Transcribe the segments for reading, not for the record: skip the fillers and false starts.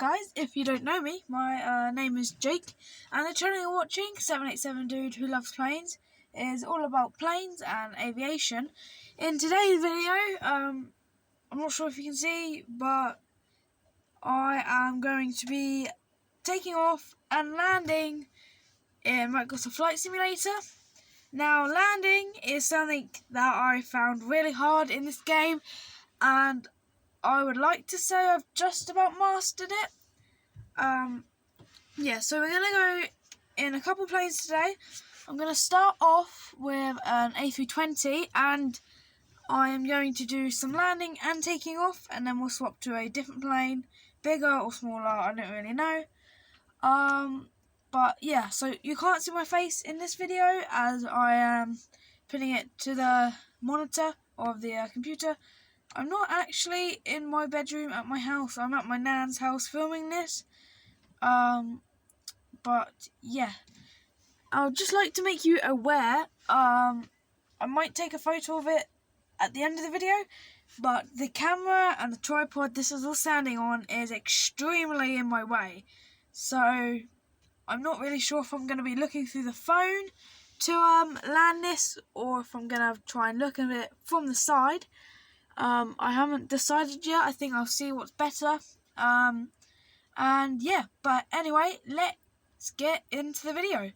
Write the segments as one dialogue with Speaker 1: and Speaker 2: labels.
Speaker 1: guys, if you don't know me, my name is Jake, and the channel you're watching, 787 Dude Who Loves Planes, is all about planes and aviation. In today's video, I'm not sure if you can see, but I am going to be taking off and landing in Microsoft Flight Simulator. Now, landing is something that I found really hard in this game, and I would like to say I've just about mastered it. So we're going to go in a couple planes today. I'm going to start off with an A320, and I am going to do some landing and taking off, and then we'll swap to a different plane, bigger or smaller, I don't really know. But yeah, so you can't see my face in this video as I am putting it to the monitor of the computer. I'm not actually in my bedroom at my house. I'm at my nan's house filming this. But yeah, I would just like to make you aware. I might take a photo of it at the end of the video, but the camera and the tripod this is all standing on is extremely in my way. So I'm not really sure if I'm going to be looking through the phone to land this, or if I'm going to try and look at it from the side. I haven't decided yet. I think I'll see what's better. And yeah, but anyway, let's get into the video.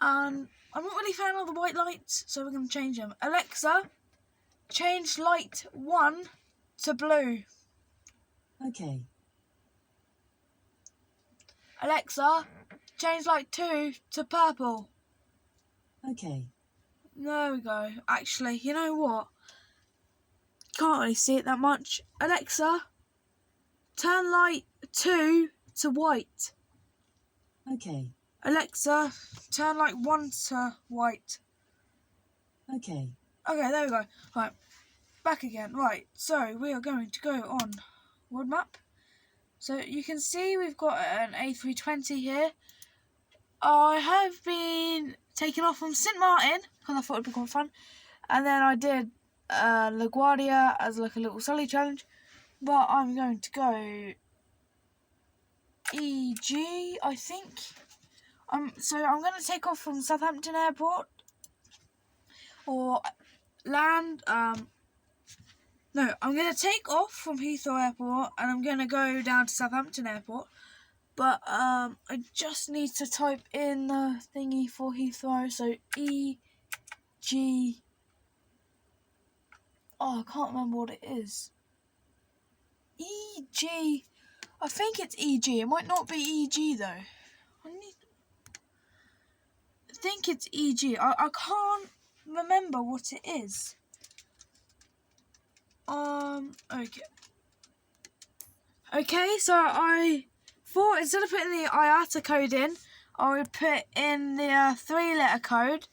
Speaker 1: I'm not really a fan of the white lights, so we're going to change them. Alexa, change light 1 to blue.
Speaker 2: Okay.
Speaker 1: Alexa, change light 2 to purple.
Speaker 2: Okay.
Speaker 1: There we go. Actually, you know what? Can't really see it that much. Alexa, turn light 2 to white.
Speaker 2: Okay.
Speaker 1: Alexa, turn light 1 to white.
Speaker 2: Okay.
Speaker 1: Okay, there we go. Right, back again. Right, so we are going to go on world map. So you can see we've got an A320 here. I have been taken off from St Martin because I thought it'd be quite fun, and then I did LaGuardia as like a little sully challenge, but I'm going to go EG, I think. So I'm going to take off from Southampton Airport, or land. No, I'm going to take off from Heathrow Airport, and I'm going to go down to Southampton Airport. But I just need to type in the thingy for Heathrow. So EG. Oh, I can't remember what it is. EG. I think it's EG. It might not be EG though. I think it's EG. I can't remember what it is. Okay. Okay, so I thought instead of putting the IATA code in, I would put in the 3-letter code.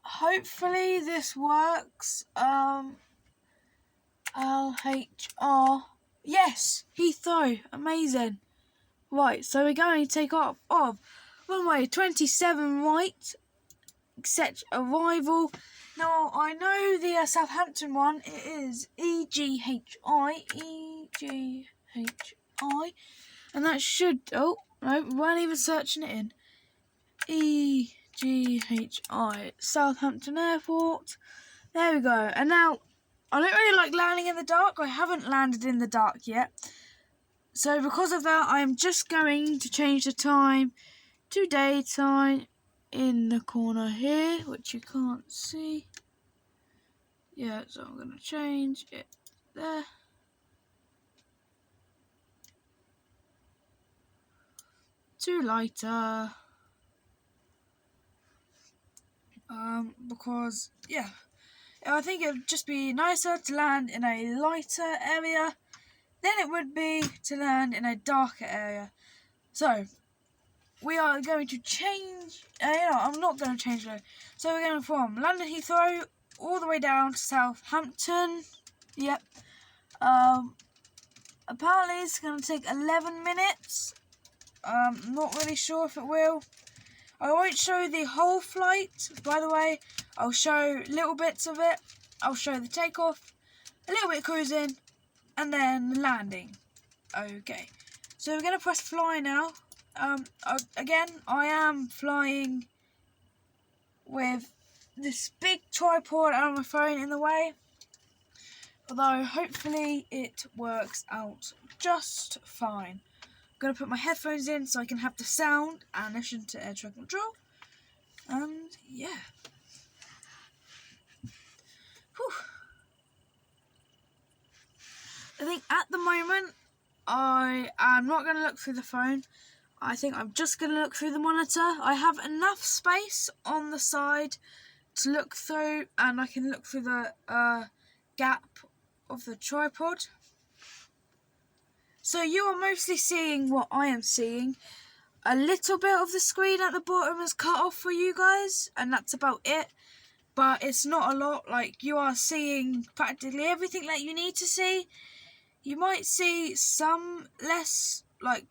Speaker 1: Hopefully this works. LHR. Yes, Heathrow. Amazing. Right, so we're going to take off of runway 27 right, accept arrival. Now, I know the Southampton one, it is EGHI, and that should, oh, no, we weren't even searching it in. EGHI, Southampton Airport. There we go. And now, I don't really like landing in the dark. I haven't landed in the dark yet. So because of that, I am just going to change the time to daytime in the corner here, which you can't see. Yeah, so I'm going to change it there. To lighter. Because, yeah, I think it would just be nicer to land in a lighter area than it would be to land in a darker area. So, we are going to change, I'm not going to change it. So we're going from London Heathrow all the way down to Southampton. Yep. Apparently it's going to take 11 minutes. Not really sure if it will. I won't show the whole flight, by the way. I'll show little bits of it. I'll show the takeoff, a little bit of cruising, and then the landing. Okay. So we're going to press fly now. Again, I am flying with this big tripod and my phone in the way. Although hopefully it works out just fine. I'm going to put my headphones in so I can have the sound and listen to air traffic control. And yeah. Whew. I think at the moment I am not going to look through the phone. I think I'm just going to look through the monitor. I have enough space on the side to look through, and I can look through the gap of the tripod. So you are mostly seeing what I am seeing. A little bit of the screen at the bottom is cut off for you guys, and that's about it. But it's not a lot. Like, you are seeing practically everything that you need to see. You might see some less, like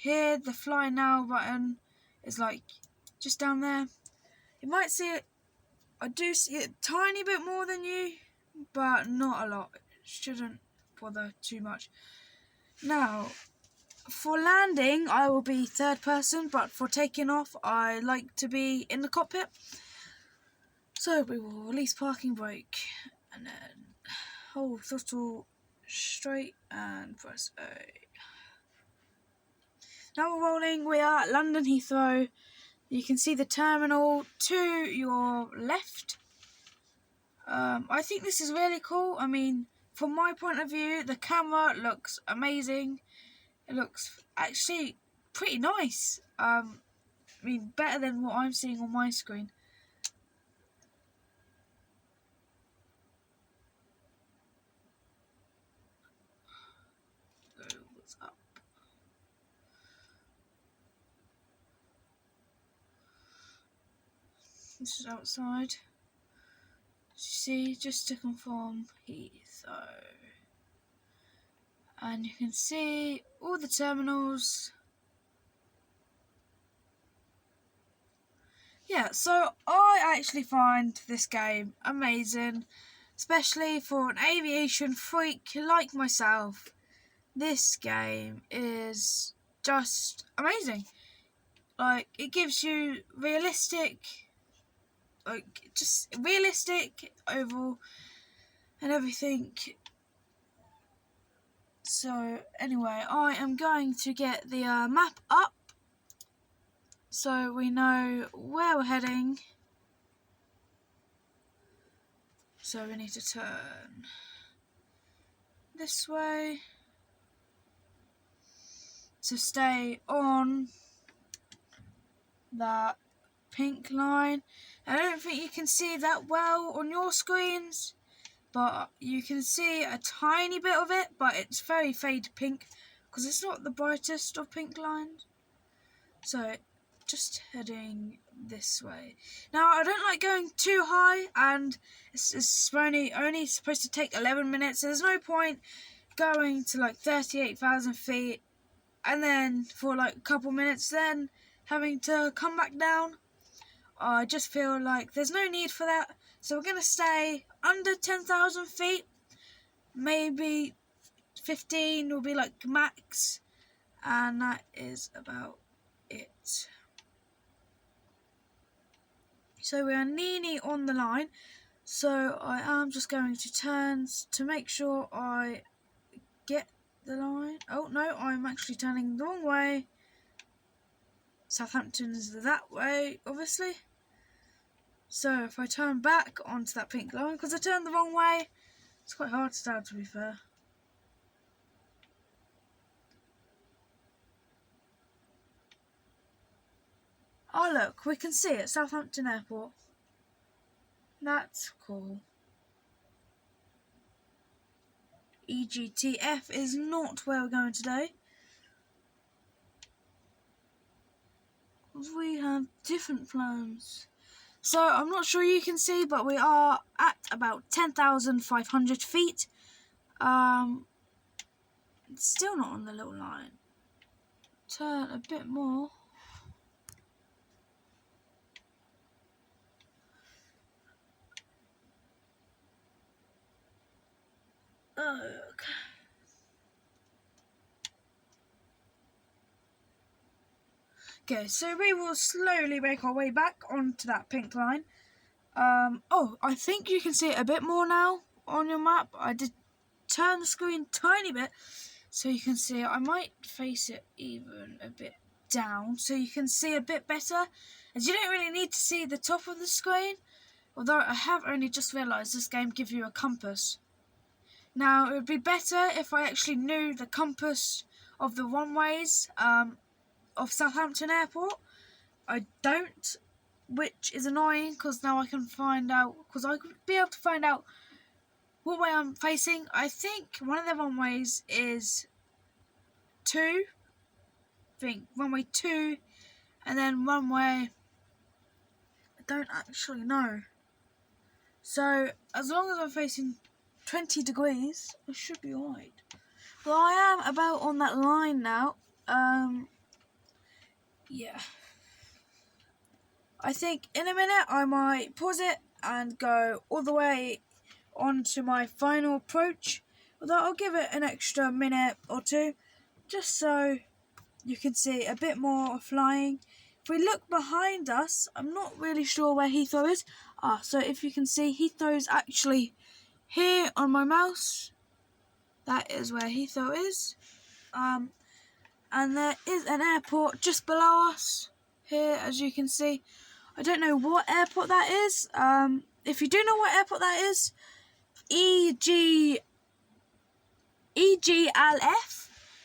Speaker 1: here, the fly now button is like just down there. You might see it. I do see it a tiny bit more than you, but not a lot. It shouldn't bother too much. Now, for landing, I will be third person, but for taking off, I like to be in the cockpit. So we will release parking brake, and then hold throttle straight and press A. Now we're rolling. We are at London Heathrow. You can see the terminal to your left. I think this is really cool. I mean, from my point of view, the camera looks amazing. It looks actually pretty nice. I mean, better than what I'm seeing on my screen. So, what's up? This is outside. See, just to confirm, Heathrow. And you can see all the terminals. Yeah, so I actually find this game amazing, especially for an aviation freak like myself. This game is just amazing. Like, it gives you realistic overall and everything. So anyway, I am going to get the map up so we know where we're heading. So we need to turn this way to stay on that pink line. I don't think you can see that well on your screens, but you can see a tiny bit of it, but it's very fade pink because it's not the brightest of pink lines. So just heading this way. Now, I don't like going too high, and it's only supposed to take 11 minutes, so there's no point going to like 38,000 feet and then for like a couple minutes then having to come back down. I just feel like there's no need for that. So we're going to stay under 10,000 feet. Maybe 15 will be like max. And that is about it. So we are nearly on the line. So I am just going to turn to make sure I get the line. Oh no, I'm actually turning the wrong way. Southampton is that way, obviously. So if I turn back onto that pink line, because I turned the wrong way, it's quite hard to tell, to be fair. Oh look, we can see it, Southampton Airport. That's cool. EGTF is not where we're going today. We have different plans. So I'm not sure you can see, but we are at about 10,500 feet. It's still not on the little line. Turn a bit more. Okay. Okay, so we will slowly make our way back onto that pink line. Oh, I think you can see it a bit more now on your map. I did turn the screen tiny bit so you can see it. I might face it even a bit down so you can see a bit better, as you don't really need to see the top of the screen, although I have only just realised this game gives you a compass. Now, it would be better if I actually knew the compass of the runways of Southampton Airport. I don't, which is annoying because now I can find out, because I could be able to find out what way I'm facing. I think one of the runways is 2, I think runway 2, and then runway, I don't actually know. So, as long as I'm facing 20 degrees, I should be alright. Well, I am about on that line now. Yeah. I think in a minute I might pause it and go all the way on to my final approach. Although I'll give it an extra minute or two, just so you can see a bit more flying. If we look behind us, I'm not really sure where Heathrow is. So if you can see, Heathrow's actually here on my mouse. That is where Heathrow is. And there is an airport just below us here, as you can see. I don't know what airport that is. If you do know what airport that is, EGLF?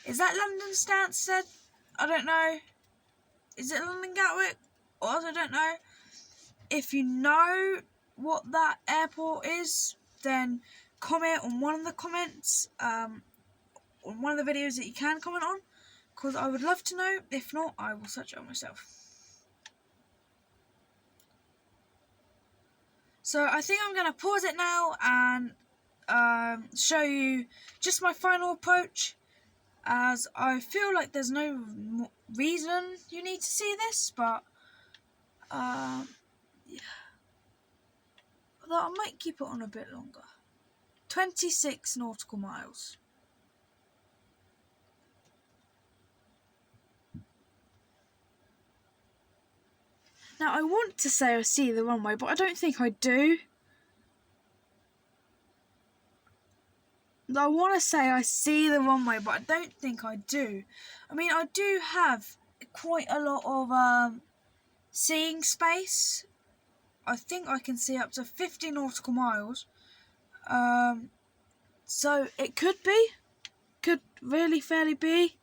Speaker 1: Is that London Stansted? I don't know. Is it London Gatwick? Or I don't know. If you know what that airport is, then comment on one of the comments, on one of the videos that you can comment on, because I would love to know. If not, I will search it out myself. So I think I'm going to pause it now and show you just my final approach, as I feel like there's no reason you need to see this, but yeah. Although I might keep it on a bit longer. 26 nautical miles. Now I want to say I see the runway, but I don't think I do. I want to say I see the runway, but I don't think I do. I mean, I do have quite a lot of seeing space. I think I can see up to 50 nautical miles. So it could really fairly be,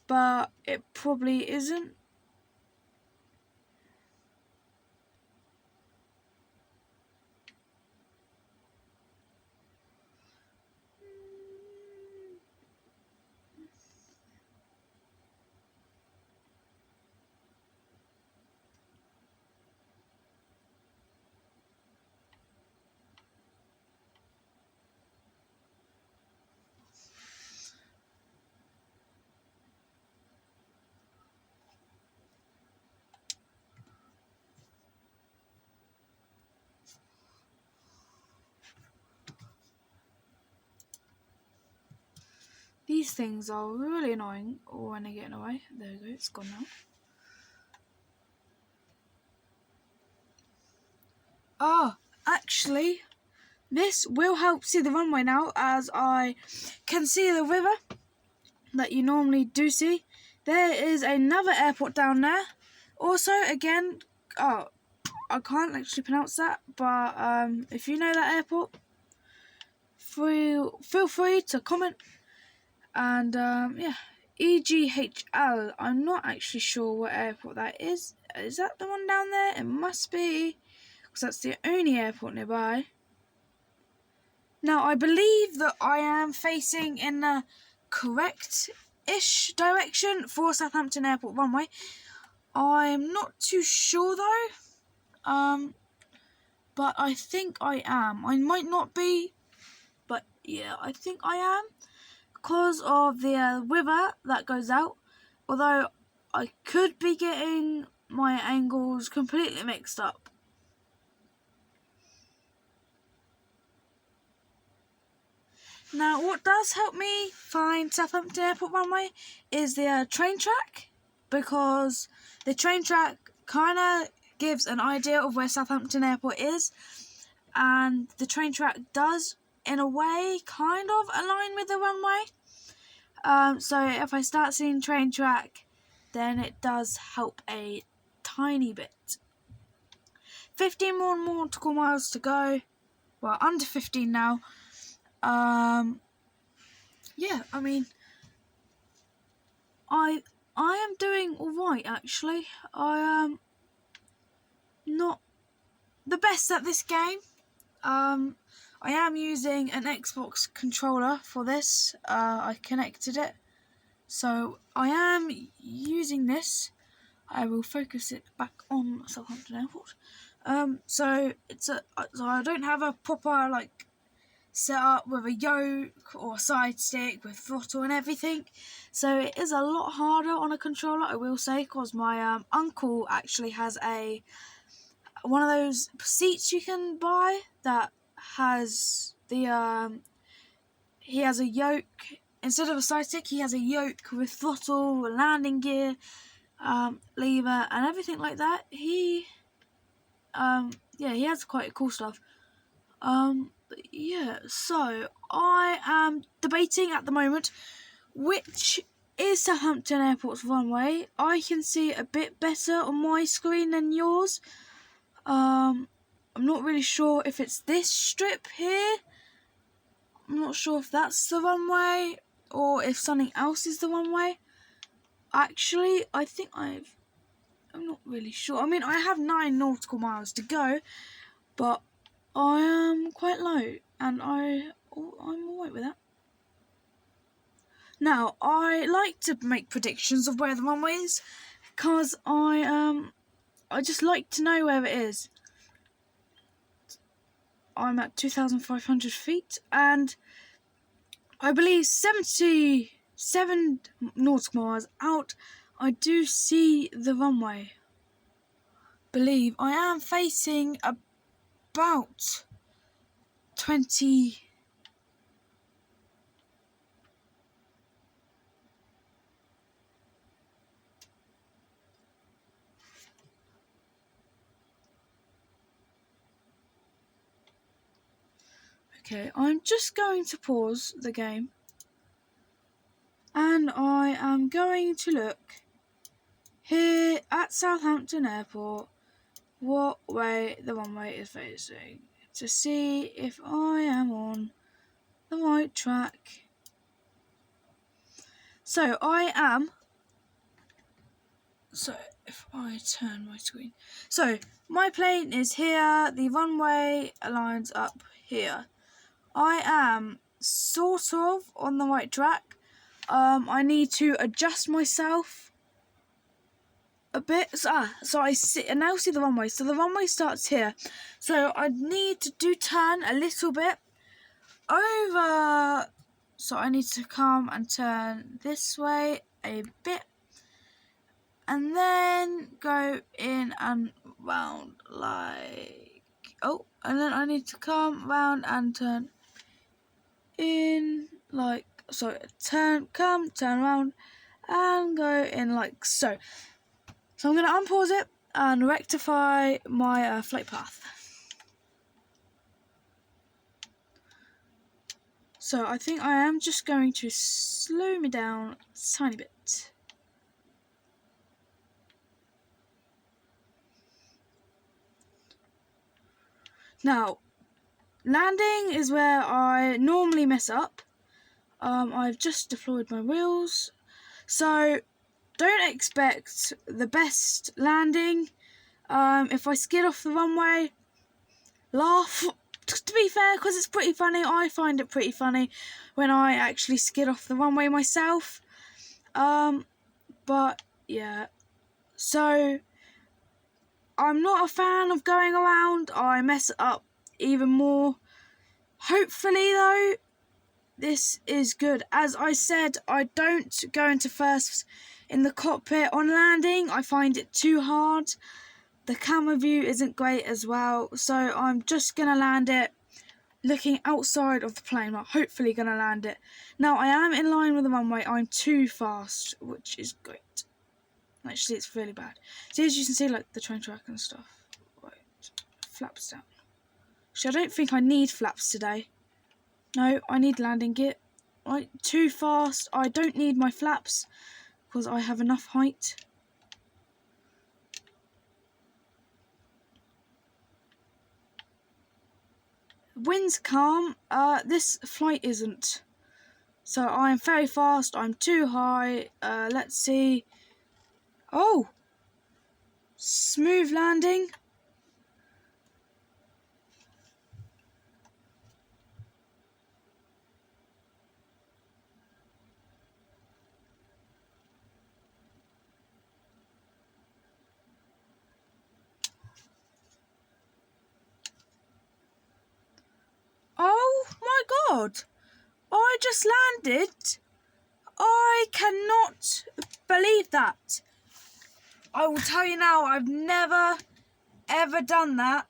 Speaker 1: but it probably isn't. These things are really annoying when they get in the way. There we go, it's gone now. Actually, this will help see the runway now, as I can see the river that you normally do see. There is another airport down there. Also, again, I can't actually pronounce that, but if you know that airport, feel free to comment. And yeah, EGHL. I'm not actually sure what airport that is. Is that the one down there? It must be, because that's the only airport nearby. Now, I believe that I am facing in the correct-ish direction for Southampton Airport runway. I'm not too sure though. But I think I am. I might not be, but yeah, I think I am, because of the river that goes out. Although I could be getting my angles completely mixed up. Now, what does help me find Southampton Airport runway is the train track. because the train track kind of gives an idea of where Southampton Airport is, and the train track does, in a way, kind of align with the runway. So if I start seeing train track, then it does help a tiny bit. 15 more nautical miles to go. Well, under 15 now. Yeah, I mean, I am doing alright, actually. I am not the best at this game. I am using an Xbox controller for this. I connected it, so I am using this. I will focus it back on Southampton Airport. So I don't have a proper set up with a yoke or side stick with throttle and everything, so it is a lot harder on a controller, I will say, because my uncle actually has one of those seats you can buy that has he has a yoke instead of a side stick. He has a yoke with throttle, landing gear, lever, and everything like that. He has quite cool stuff. So I am debating at the moment which is Southampton Airport's runway. I can see a bit better on my screen than yours. I'm not really sure if it's this strip here. I'm not sure if that's the runway or if something else is the runway. Actually, I think I'm not really sure. I mean, I have 9 nautical miles to go, but I am quite low, and I'm alright with that. Now, I like to make predictions of where the runway is, because I just like to know where it is. I'm at 2,500 feet, and I believe 77 nautical miles out, I do see the runway. Believe I am facing about 20. Okay, I'm just going to pause the game, and I am going to look here at Southampton Airport what way the runway is facing to see if I am on the right track. So I am. So if I turn my screen, so my plane is here, the runway lines up here. I am sort of on the right track. I need to adjust myself a bit. So I now see the runway. So the runway starts here. So I need to turn a little bit over. So I need to come and turn this way a bit, and then go in and round and then I need to come round and turn in turn around and go in like so. So I'm going to unpause it and rectify my flight path. So I think I am just going to slow me down a tiny bit. Now, landing is where I normally mess up. I've just deployed my wheels, so don't expect the best landing. If I skid off the runway, laugh, to be fair, because it's pretty funny. I find it pretty funny when I actually skid off the runway myself. But yeah, so I'm not a fan of going around. I mess it up even more. Hopefully though, this is good. As I said, I don't go into first in the cockpit on landing. I find it too hard. The camera view isn't great as well, so I'm just going to land it looking outside of the plane. I'm hopefully going to land it. Now, I am in line with the runway. I'm too fast, which is great. Actually, it's really bad. See, as you can see, like the train track and stuff. Right, flaps down. Actually, I don't think I need flaps today. No, I need landing gear. Right, too fast. I don't need my flaps because I have enough height. Wind's calm. This flight isn't. So I am very fast. I'm too high. Let's see. Oh, smooth landing. Oh my god! I just landed. I cannot believe that. I will tell you now, I've never ever done that.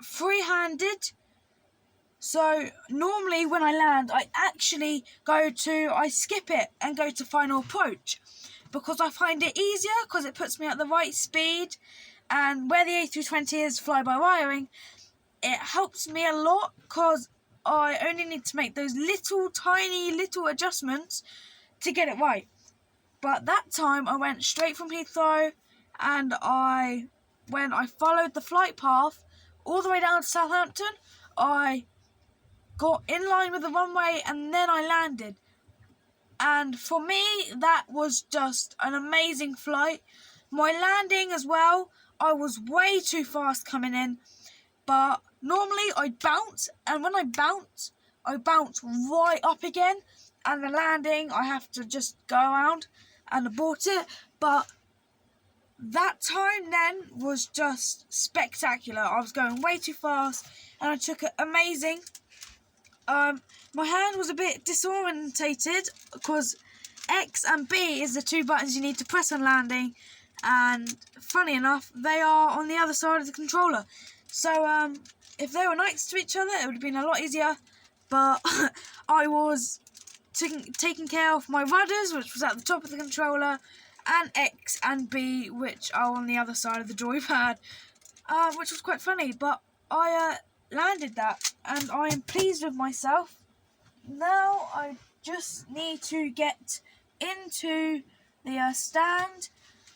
Speaker 1: Free-handed. So normally when I land, I actually I skip it and go to final approach because I find it easier because it puts me at the right speed, and where the A320 is fly-by-wiring, it helps me a lot because I only need to make those tiny little adjustments to get it right. But that time I went straight from Heathrow, and when I followed the flight path all the way down to Southampton, I got in line with the runway and then I landed. And for me, that was just an amazing flight. My landing as well, I was way too fast coming in, but normally I bounce, and when I bounce right up again, and the landing I have to just go around and abort it. But that time then was just spectacular. I was going way too fast and I took it amazing. My hand was a bit disorientated because X and B is the two buttons you need to press on landing, and funny enough, they are on the other side of the controller. So if they were next to each other, it would have been a lot easier. But I was taking care of my rudders, which was at the top of the controller, and X and B, which are on the other side of the joypad, which was quite funny. But I landed that, and I am pleased with myself. Now I just need to get into the stand.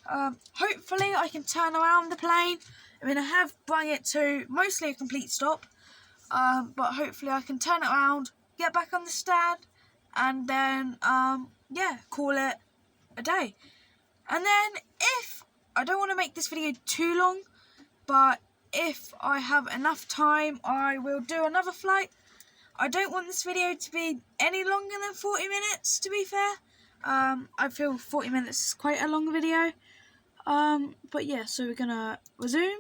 Speaker 1: Hopefully I can turn around the plane. I mean, I have brought it to mostly a complete stop, but hopefully I can turn it around, get back on the stand, and then call it a day. And then if I don't want to make this video too long, but if I have enough time, I will do another flight. I don't want this video to be any longer than 40 minutes, to be fair. I feel 40 minutes is quite a long video. But yeah, so we're gonna resume.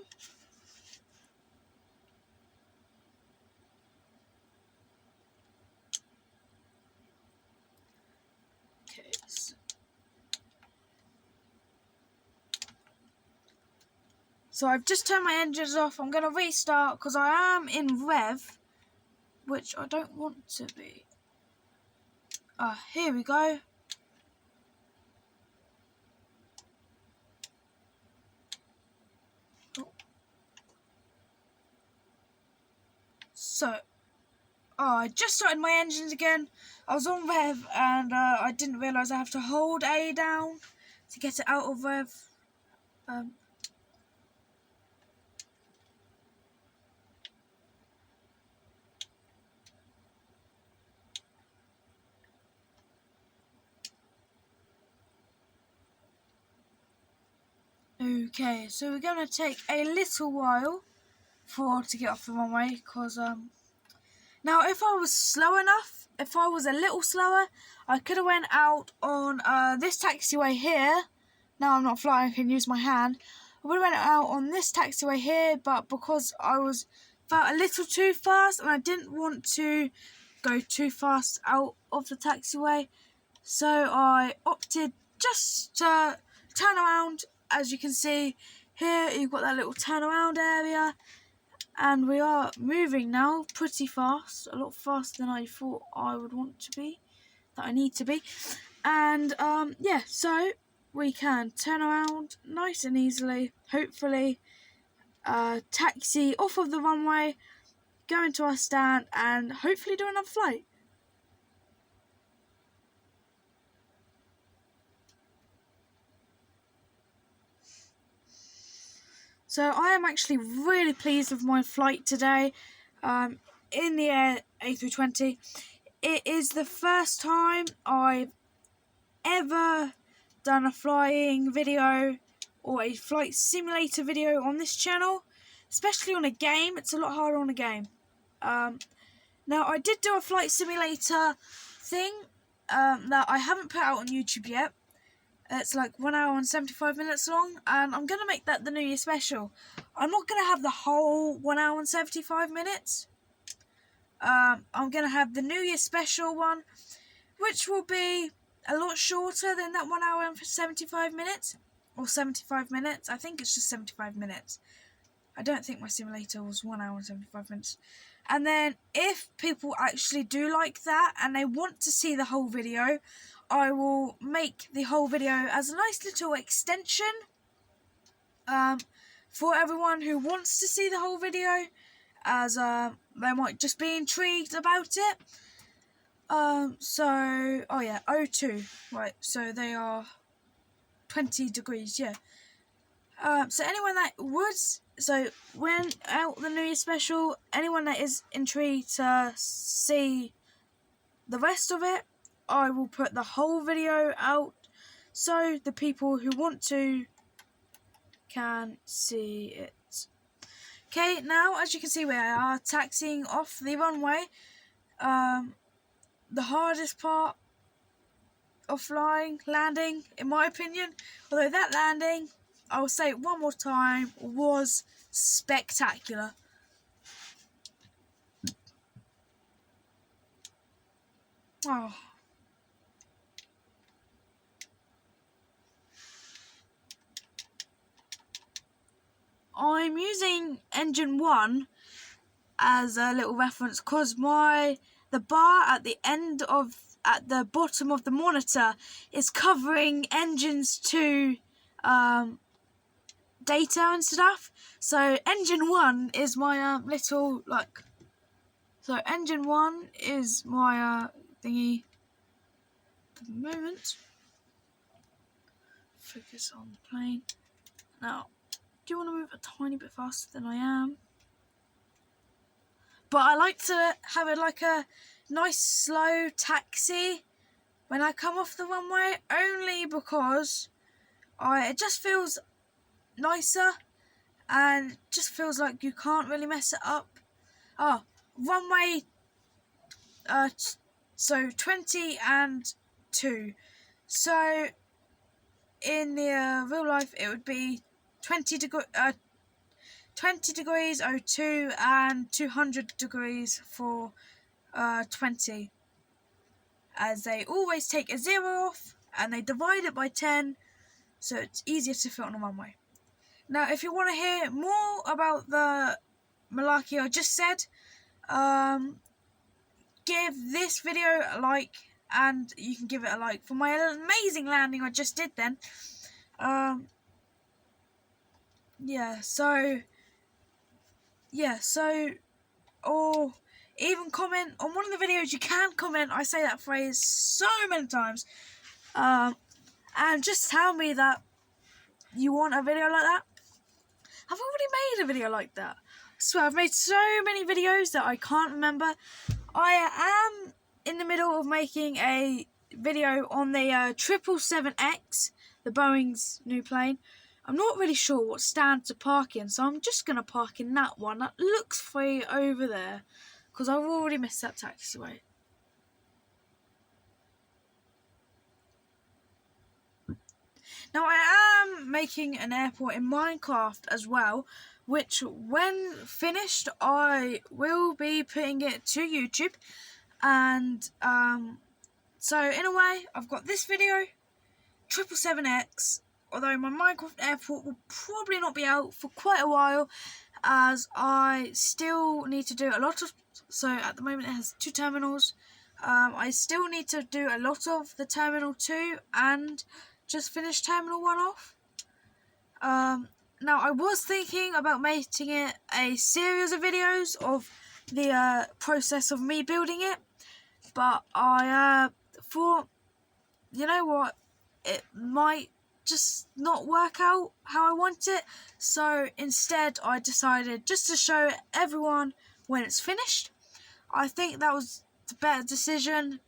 Speaker 1: Okay. So I've just turned my engines off. I'm gonna restart because I am in rev, which I don't want to be. Here we go. So, I just started my engines again. I was on rev and I didn't realise I have to hold A down to get it out of rev. Okay, so we're going to take a little while to get off the runway because now if I was slow enough, if I was a little slower, I could have went out on this taxiway here. Now I'm not flying, I can use my hand. I would have went out on this taxiway here, but because I felt a little too fast and I didn't want to go too fast out of the taxiway, so I opted just to turn around. As you can see here, you've got that little turnaround area, and we are moving now pretty fast, a lot faster than I thought I would want to be, that I need to be. And yeah, so we can turn around nice and easily, hopefully taxi off of the runway, go into our stand and hopefully do another flight. So I am actually really pleased with my flight today in the Air A320. It is the first time I've ever done a flying video or a flight simulator video on this channel, especially on a game. It's a lot harder on a game. Now I did do a flight simulator thing that I haven't put out on YouTube yet. It's like 1 hour and 75 minutes long, and I'm going to make that the New Year special. I'm not going to have the whole 1 hour and 75 minutes. I'm going to have the New Year special one, which will be a lot shorter than that 1 hour and 75 minutes. Or 75 minutes. I think it's just 75 minutes. I don't think my simulator was 1 hour and 75 minutes. And then if people actually do like that and they want to see the whole video, I will make the whole video as a nice little extension for everyone who wants to see the whole video, as they might just be intrigued about it. Oh yeah, O2, right, so they are 20 degrees, yeah. So anyone that would, so when out the New Year special, anyone that is intrigued to see the rest of it, I will put the whole video out so the people who want to can see it. Okay, now as you can see we are taxiing off the runway. The hardest part of flying, landing, in my opinion, although that landing, I will say it one more time, was spectacular. Oh. I'm using engine 1 as a little reference because the bar at the bottom of the monitor is covering engines 2 data and stuff. So engine 1 is my little like. So engine 1 is my thingy for the moment. Focus on the plane. Now, do you want to move a tiny bit faster than I am? But I like to have a nice slow taxi when I come off the runway, only because it just feels nicer and just feels like you can't really mess it up. Runway so 20 and 2. So in the real life it would be 20 degrees O2 and 200 degrees for 20, as they always take a 0 off and they divide it by 10, so it's easier to fit on a runway. Now if you want to hear more about the malarkey I just said, give this video a like, and you can give it a like for my amazing landing I just did then. Or even comment on one of the videos. You can comment, I say that phrase so many times, and just tell me that you want a video like that. I've already made a video like that. I swear, I've made so many videos that I can't remember. I am in the middle of making a video on the 777X, the Boeing's new plane. I'm not really sure what stand to park in, so I'm just going to park in that one. That looks free over there, because I've already missed that taxiway. Now I am making an airport in Minecraft as well, which when finished I will be putting it to YouTube. And so in a way I've got this video, 777X, although my Minecraft airport will probably not be out for quite a while, as I still need to do a lot of, so at the moment it has 2 terminals. I still need to do a lot of the Terminal 2 and just finished Terminal 1 off. Now I was thinking about making it a series of videos of the process of me building it, but I thought, you know what, it might just not work out how I want it, so instead I decided just to show everyone when it's finished. I think that was the better decision.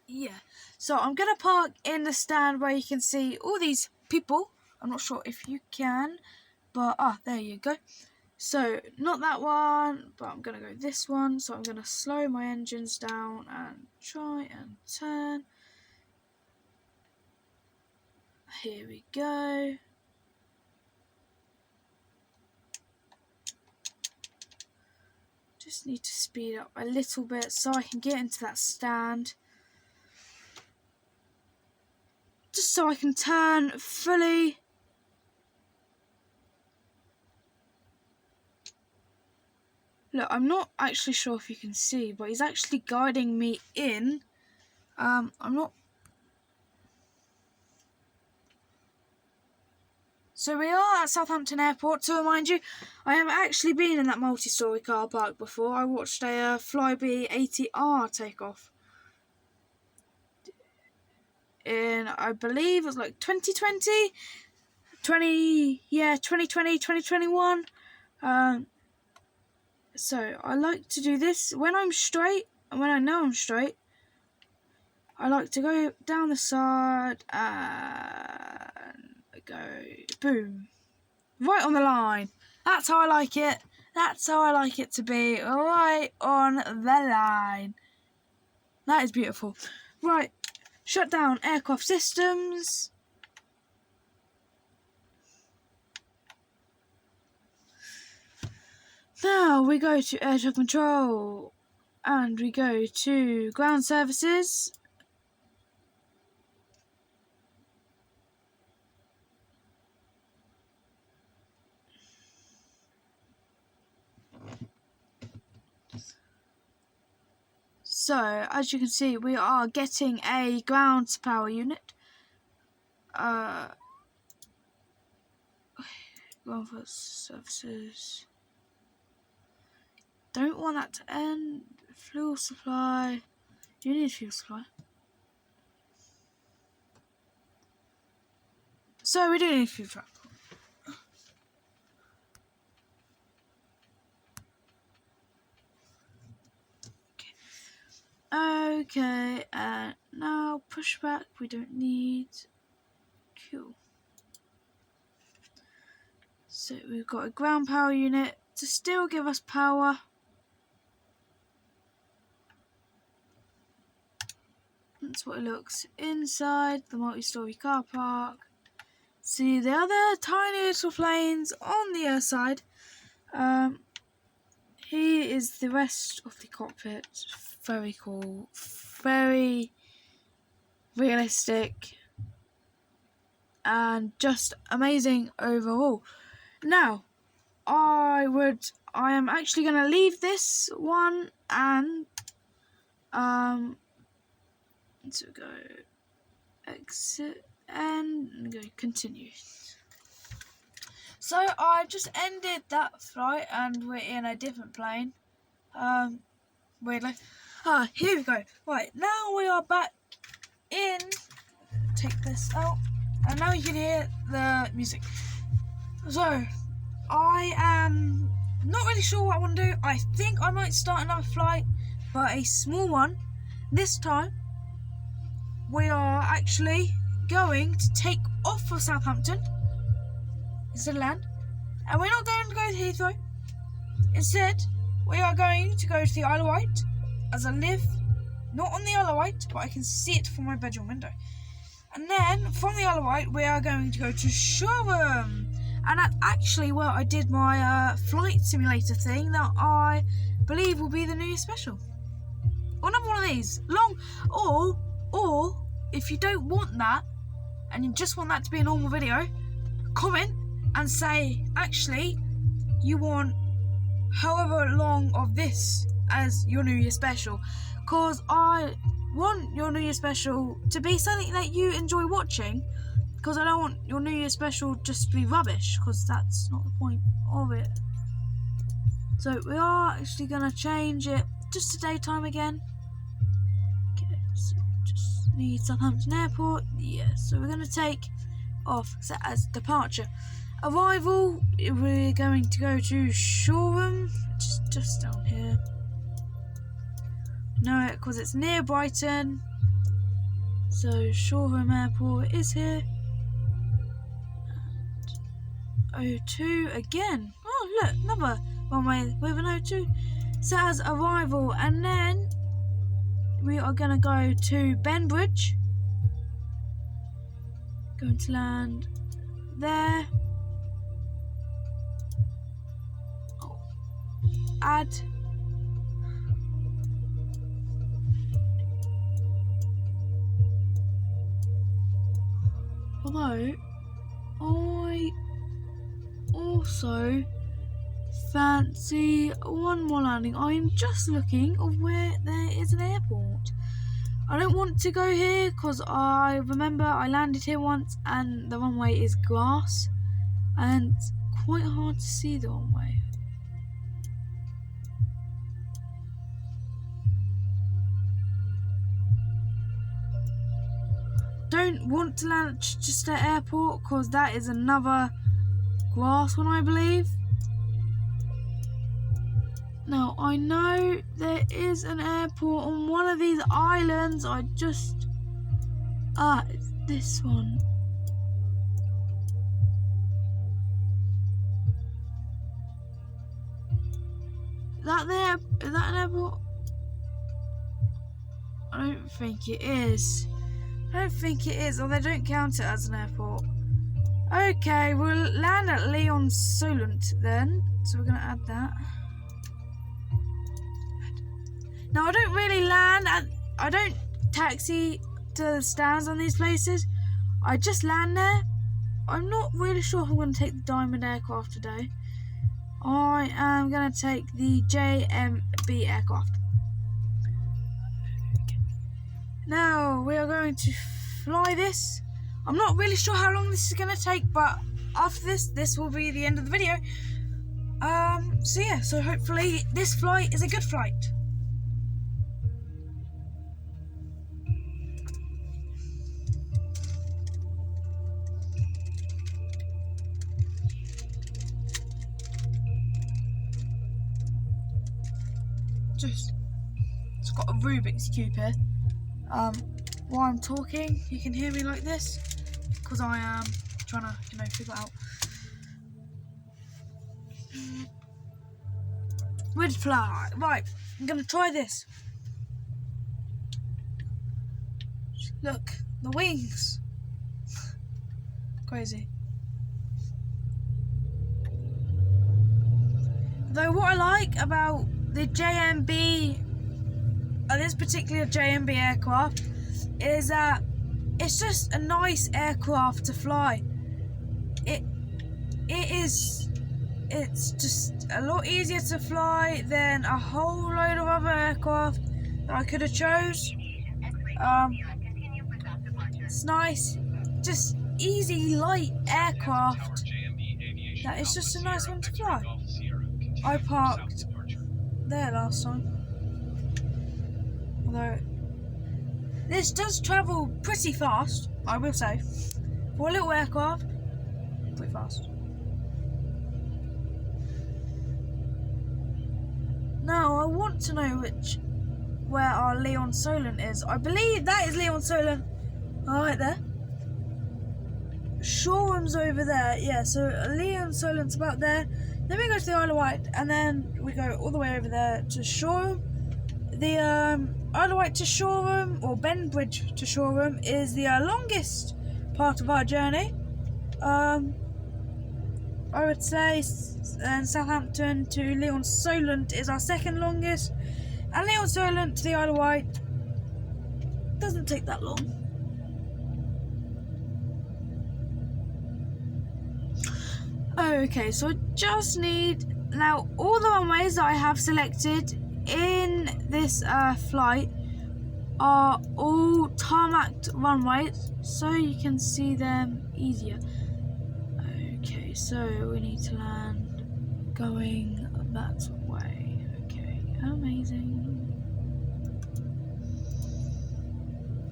Speaker 1: Yeah, so I'm gonna park in the stand where you can see all these people. I'm not sure if you can, but there you go. So not that one, but I'm gonna go this one. So I'm gonna slow my engines down and try and turn. Here we go. Just need to speed up a little bit so I can get into that stand. Just so I can turn fully. Look, I'm not actually sure if you can see, but he's actually guiding me in. I'm not. So we are at Southampton Airport. To remind you, I have actually been in that multi-storey car park before. I watched a Flybe ATR take off in, I believe it was like 2020, 2021. So I like to do this when I'm straight, and when I know I'm straight, I like to go down the side and go boom, right on the line. That's how I like it. That's how I like it to be, right on the line. That is beautiful. Right, shut down aircraft systems. Now we go to air traffic control and we go to ground services. So, as you can see, we are getting a ground power unit. Ground for services. Don't want that to end. Fuel supply. You need fuel supply. So we do need fuel supply. Okay, and now pushback. We don't need. Cool. So we've got a ground power unit to still give us power. That's what it looks inside the multi-storey car park. See the other tiny little planes on the air side. Here is the rest of the cockpit. Very cool, very realistic, and just amazing overall. Now, I am actually going to leave this one and so go exit and go continue. So I just ended that flight and we're in a different plane. Weirdly. Here we go. Right, now we are back in. Take this out. And now you can hear the music. So, I am not really sure what I want to do. I think I might start another flight, but a small one. This time, we are actually going to take off for Southampton instead of land. And we're not going to go to Heathrow. Instead, we are going to go to the Isle of Wight, as I live not on the Isle of Wight, but I can see it from my bedroom window. And then, from the Isle of Wight, we are going to go to Shoreham. And that's actually where I did my flight simulator thing that I believe will be the New Year special. Or another one of these. Long, or if you don't want that, and you just want that to be a normal video, comment and say, actually, you want however long of this as your New Year special. Because I want your New Year special to be something that you enjoy watching, because I don't want your New Year special just to be rubbish, because that's not the point of it. So we are actually going to change it just to daytime again. Okay, so just need Southampton Airport. Yeah, so we're going to take off set as departure. Arrival, we're going to go to Shoreham, which is just down here. No, because it's near Brighton. So Shoreham Airport is here. And O2 again. Oh look, another runway with an O2. So as arrival, and then we are going to go to Benbridge. Going to land there. Oh. Add. Although I also fancy one more landing. I am just looking of where there is an airport. I don't want to go here because I remember I landed here once and the runway is grass and it's quite hard to see the runway. Don't want to land at Chichester Airport because that is another grass one, I believe. Now I know there is an airport on one of these islands. It's this one. Is that an airport? I don't think it is. Or they don't count it as an airport. Okay, we'll land at Leon Solent then. So we're going to add that. Now I don't taxi to the stands on these places. I just land there. I'm not really sure if I'm going to take the Diamond aircraft today. I am going to take the JMB aircraft. Now we are going to fly this. I'm not really sure how long this is going to take, but after this will be the end of the video. So yeah, so hopefully this flight is a good flight. It's got a Rubik's Cube here. While I'm talking, you can hear me like this because I am trying to, figure it out. We'd fly. Right, I'm gonna try this. Look, the wings. Crazy. Though what I like about the JMB, this particular JMB aircraft, is that it's just a nice aircraft to fly. It's just a lot easier to fly than a whole load of other aircraft that I could have chose. It's nice, just easy, light aircraft that is just a nice one to fly. I parked there last time. Although this does travel pretty fast, I will say. For a little aircraft, pretty fast. Now I want to know where our Leon Solent is. I believe that is Leon Solent. Right there. Shoreham's over there. Yeah, so Leon Solent's about there. Then we go to the Isle of Wight, and then we go all the way over there to Shoreham. The Isle of Wight to Shoreham, or Benbridge to Shoreham, is the longest part of our journey. I would say Southampton to Leon Solent is our second longest, and Leon Solent to the Isle of Wight doesn't take that long. Okay, so I just need now all the runways that I have selected in this flight are all tarmacked runways, so you can see them easier. Okay, so we need to land going that way. Okay, amazing.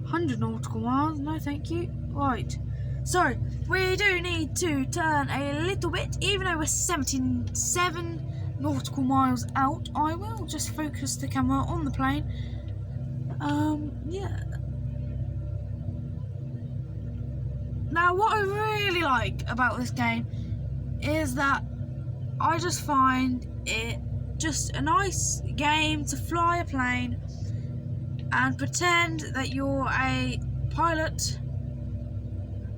Speaker 1: 100 nautical miles, no thank you. Right, so we do need to turn a little bit, even though we're 77 nautical miles out. I will just focus the camera on the plane. Yeah. Now, what I really like about this game is that I just find it just a nice game to fly a plane and pretend that you're a pilot.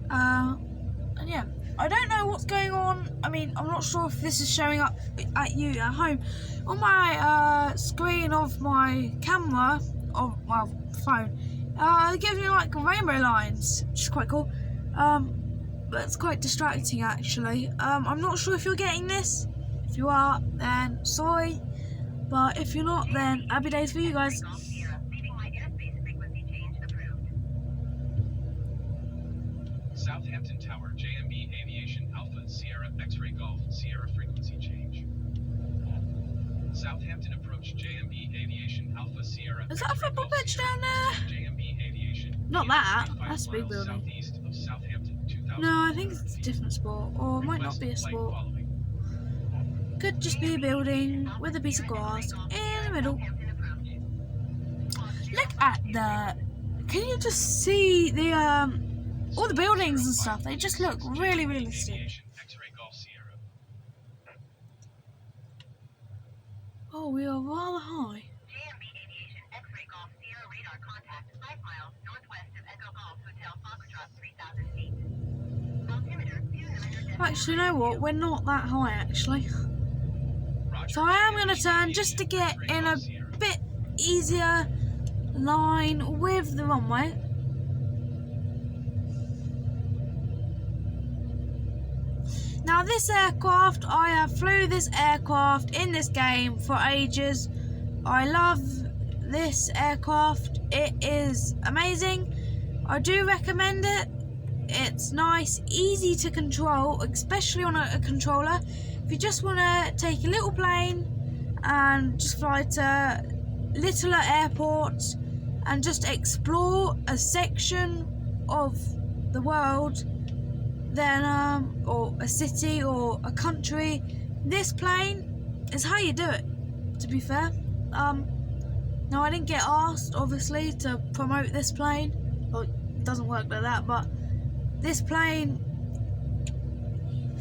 Speaker 1: And yeah, I don't know what's going on. I mean, I'm not sure if this is showing up at you at home. On my screen of my camera, of my phone, it gives me like rainbow lines, which is quite cool. But it's quite distracting actually. I'm not sure if you're getting this. If you are, then sorry. But if you're not, then happy days for you guys.
Speaker 3: Southampton Tower, JMB Aviation Alpha Sierra X-Ray Golf Sierra frequency change. Southampton approach, JMB Aviation Alpha Sierra.
Speaker 1: Is that a football pitch down there?
Speaker 3: JMB Aviation.
Speaker 1: Not that. That's a big building.
Speaker 3: Southeast of Southampton, 2000.
Speaker 1: No, I think it's a different sport, or it might not be a sport. Could just be a building with a piece of grass in the middle. Look at the. Can you just see the all the buildings and stuff? They just look really realistic. Oh, we are rather high.
Speaker 4: JMB Aviation X-Ray Golf Sierra radar contact 5 miles northwest of Echo Golf Hotel Foxtrot 3,000 feet. Altimeter 200.
Speaker 1: Actually, you know what? We're not that high actually. So I am going to turn just to get in a bit easier line with the runway. Now this aircraft, I have flew this aircraft in this game for ages. I love this aircraft. It is amazing. I do recommend it. It's nice, easy to control, especially on a controller. If you just want to take a little plane and just fly to littler airports and just explore a section of the world, then or a city or a country, this plane is how you do it, to be fair. Now I didn't get asked obviously to promote this plane. Well, it doesn't work like that, but this plane,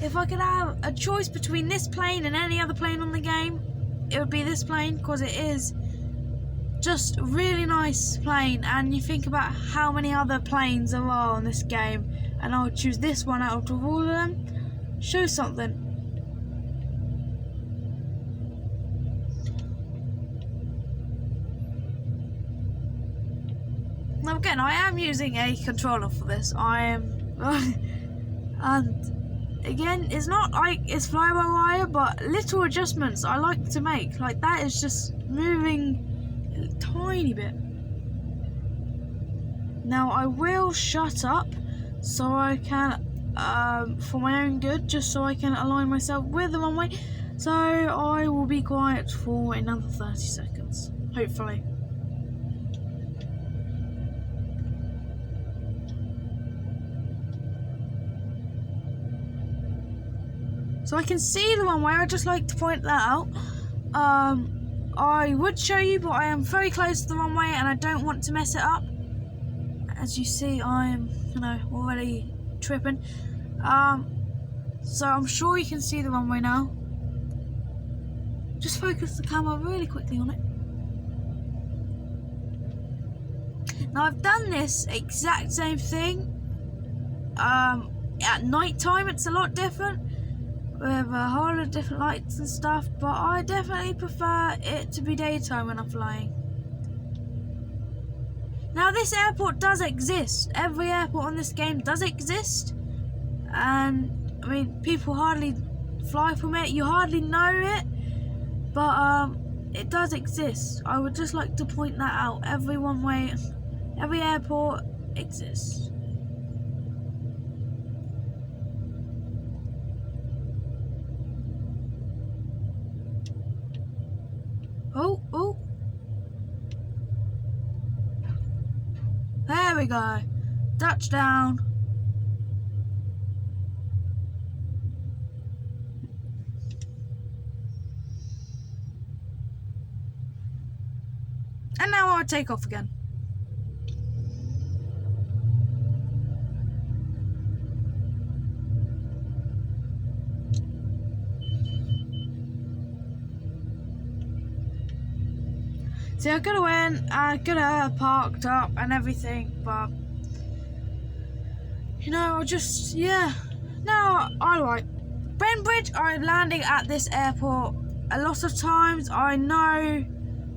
Speaker 1: if I could have a choice between this plane and any other plane on the game, it would be this plane, because it is just a really nice plane. And you think about how many other planes there are on this game, and I would choose this one out of all of them. Show something. Now again, I am using a controller for this. I am and again, it's not like it's fly-by-wire, but little adjustments I like to make. Like that is just moving a tiny bit. Now I will shut up so I can, for my own good, just so I can align myself with the runway. So I will be quiet for another 30 seconds, hopefully. So I can see the runway. I'd just like to point that out. I would show you, but I am very close to the runway and I don't want to mess it up. As you see, I'm, already tripping. So I'm sure you can see the runway now. Just focus the camera really quickly on it. Now I've done this exact same thing. At night time, it's a lot different, with a whole lot of different lights and stuff, but I definitely prefer it to be daytime when I'm flying. Now this airport does exist. Every airport on this game does exist, and I mean people hardly fly from it. You hardly know it, but it does exist. I would just like to point that out. Every airport exists. Oh. There we go. Touchdown. And now I'll take off again. See, I could have parked up and everything, but I just, Now, alright. Bridge, I'm landing at this airport a lot of times. I know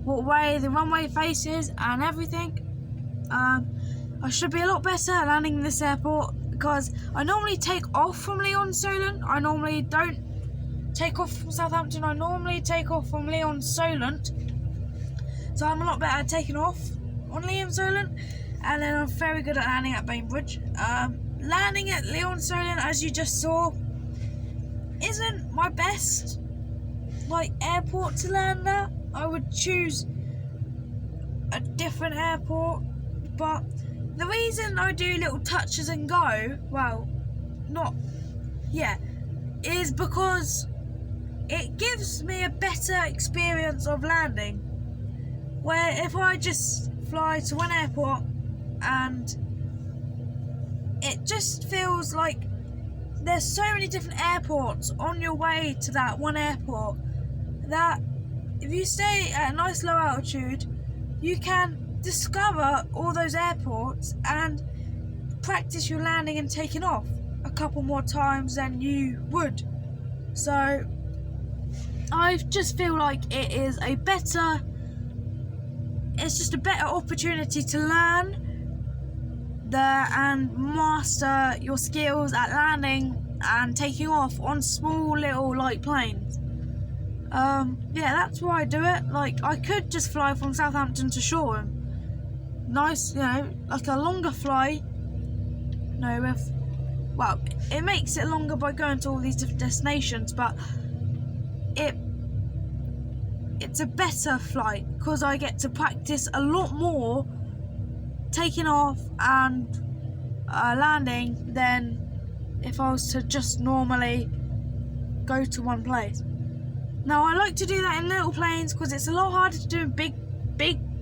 Speaker 1: what way the runway faces and everything. I should be a lot better at landing in this airport because I normally take off from Lyon-Solent. I normally don't take off from Southampton. I normally take off from Lyon-Solent. So I'm a lot better at taking off on Lyon-Solent, and then I'm very good at landing at Bainbridge. Landing at Lyon-Solent, as you just saw, isn't my best airport to land at. I would choose a different airport, but the reason I do little touches and go, is because it gives me a better experience of landing. Where if I just fly to one airport and it just feels like there's so many different airports on your way to that one airport that if you stay at a nice low altitude, you can discover all those airports and practice your landing and taking off a couple more times than you would. So I just feel like it's just a better opportunity to learn there and master your skills at landing and taking off on small little planes. That's why I do it. I could just fly from Southampton to Shoreham. Nice, a longer fly. It makes it longer by going to all these different destinations, but it's a better flight because I get to practice a lot more taking off and landing than if I was to just normally go to one place. Now, I like to do that in little planes because it's a lot harder to do in big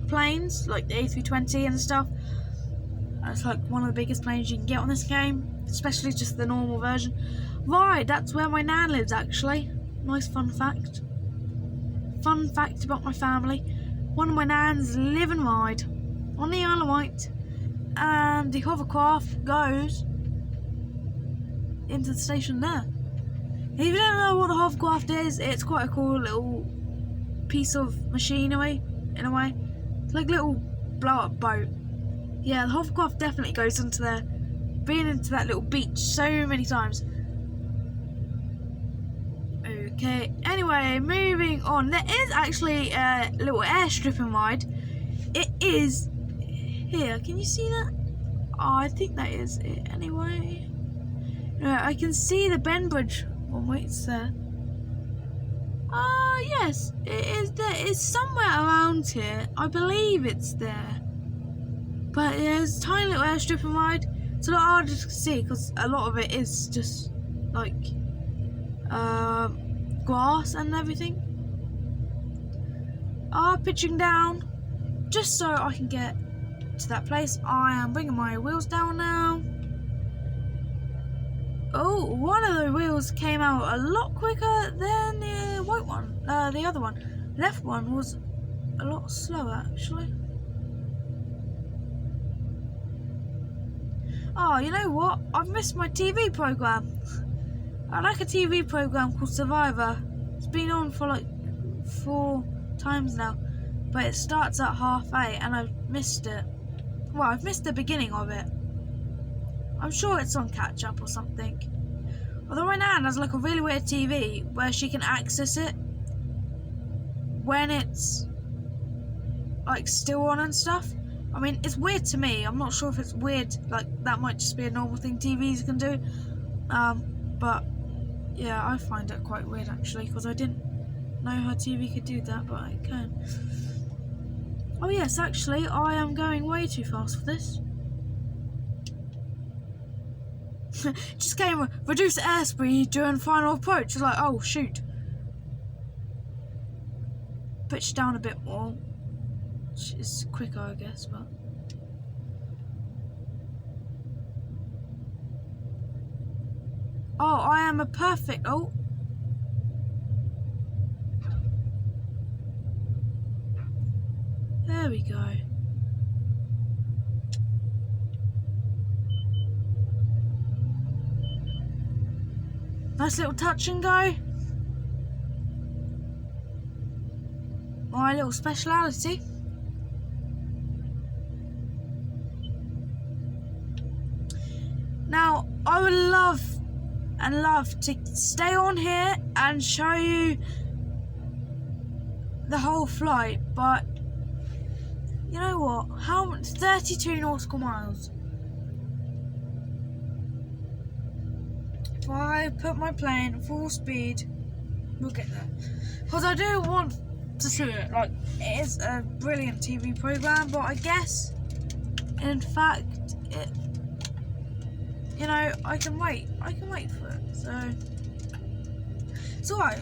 Speaker 1: planes like the A320 and stuff. It's one of the biggest planes you can get on this game, especially just the normal version. Right, that's where my nan lives actually. Nice fun fact. Fun fact about my family. One of my nans live and ride on the Isle of Wight, and the hovercraft goes into the station there. If you don't know what the hovercraft is, it's quite a cool little piece of machinery in a way. It's like a little blow-up boat. Yeah, the hovercraft definitely goes into there. Been into that little beach so many times. Okay, anyway, moving on. There is actually a little airstripping ride. It is here. Can you see that? Oh, I think that is it anyway. I can see the Benbridge one. Wait, it's there. Yes, it is there. It's somewhere around here. I believe it's there. But there's a tiny little airstripping ride. It's a lot harder to see because a lot of it is just grass and everything. Pitching down just so I can get to that place. I am bringing my wheels down now. Oh, one of the wheels came out a lot quicker than the white one. The other one, left one, was a lot slower actually. Oh, you know what? I've missed my TV program. I like a TV program called Survivor. It's been on for 4 times now, but it starts at 8:30 and I've missed it. Well, I've missed the beginning of it. I'm sure it's on catch up or something. Although my nan has a really weird TV where she can access it. when it's like still on and stuff. I mean, it's weird to me. I'm not sure if it's weird, like that might just be a normal thing TVs can do. But yeah, I find it quite weird actually, because I didn't know how TV could do that, but it can. Oh yes, actually, I am going way too fast for this. Just came with reduce airspeed during final approach. It's like, oh shoot. Pitch down a bit more. Which is quicker, I guess, but. Oh, I am a perfect. Oh. There we go. Nice little touch and go. My little speciality. Now, I would love to stay on here and show you the whole flight, but you know what? How much? 32 nautical miles. If I put my plane at full speed, we'll get there. Because I do want to see it. Like, it is a brilliant TV program, but I guess, in fact, it. You know, I can wait. I can wait for it. So it's alright.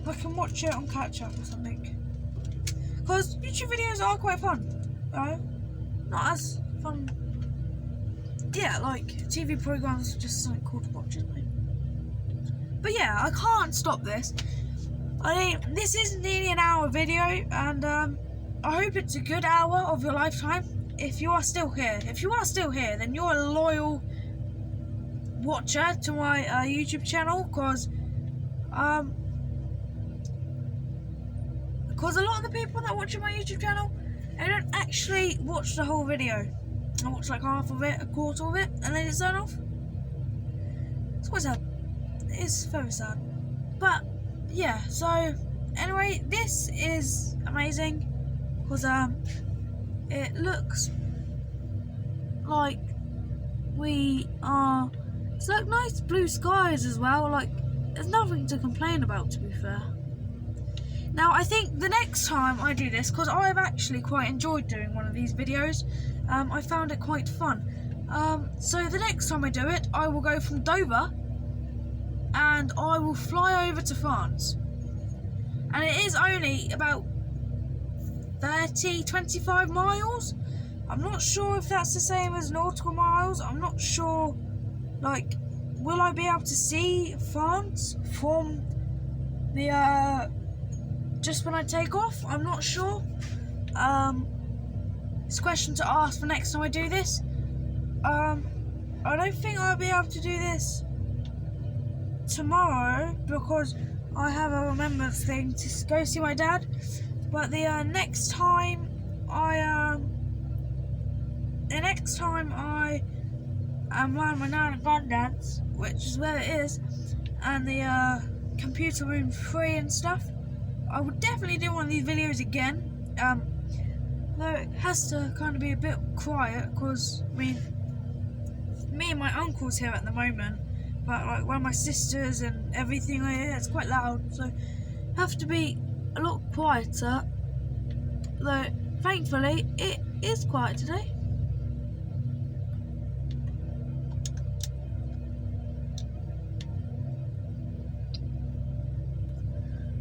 Speaker 1: I can watch it on catch up or something. Because YouTube videos are quite fun. Not as fun. Yeah, like TV programs are just something cool to watch, isn't it? But yeah, I can't stop this. I mean, this is nearly an hour video, and I hope it's a good hour of your lifetime. If you are still here, then you're a loyal watcher to my YouTube channel, because a lot of the people that watch my YouTube channel, they don't actually watch the whole video. I watch like half of it, a quarter of it, and then it's turned off. It's quite sad. It is very sad. But yeah, so anyway, this is amazing because it looks like we are. It's like nice blue skies as well. Like, there's nothing to complain about, to be fair. Now, I think the next time I do this, because I've actually quite enjoyed doing one of these videos, I found it quite fun. So the next time I do it, I will go from Dover and I will fly over to France. And it is only about 25 miles. I'm not sure if that's the same as nautical miles. I'm not sure, like, will I be able to see France from the, just when I take off? I'm not sure. It's a question to ask for next time I do this. I don't think I'll be able to do this tomorrow because I have a remembrance thing to go see my dad. But the next time I am around my nan and granddad's, which is where it is, and the computer room free and stuff, I would definitely do one of these videos again. Though it has to kind of be a bit quiet because, I mean, me and my uncle's here at the moment, but like one of my sisters and everything are here, it's quite loud, so have to be a lot quieter. Though thankfully it is quiet today.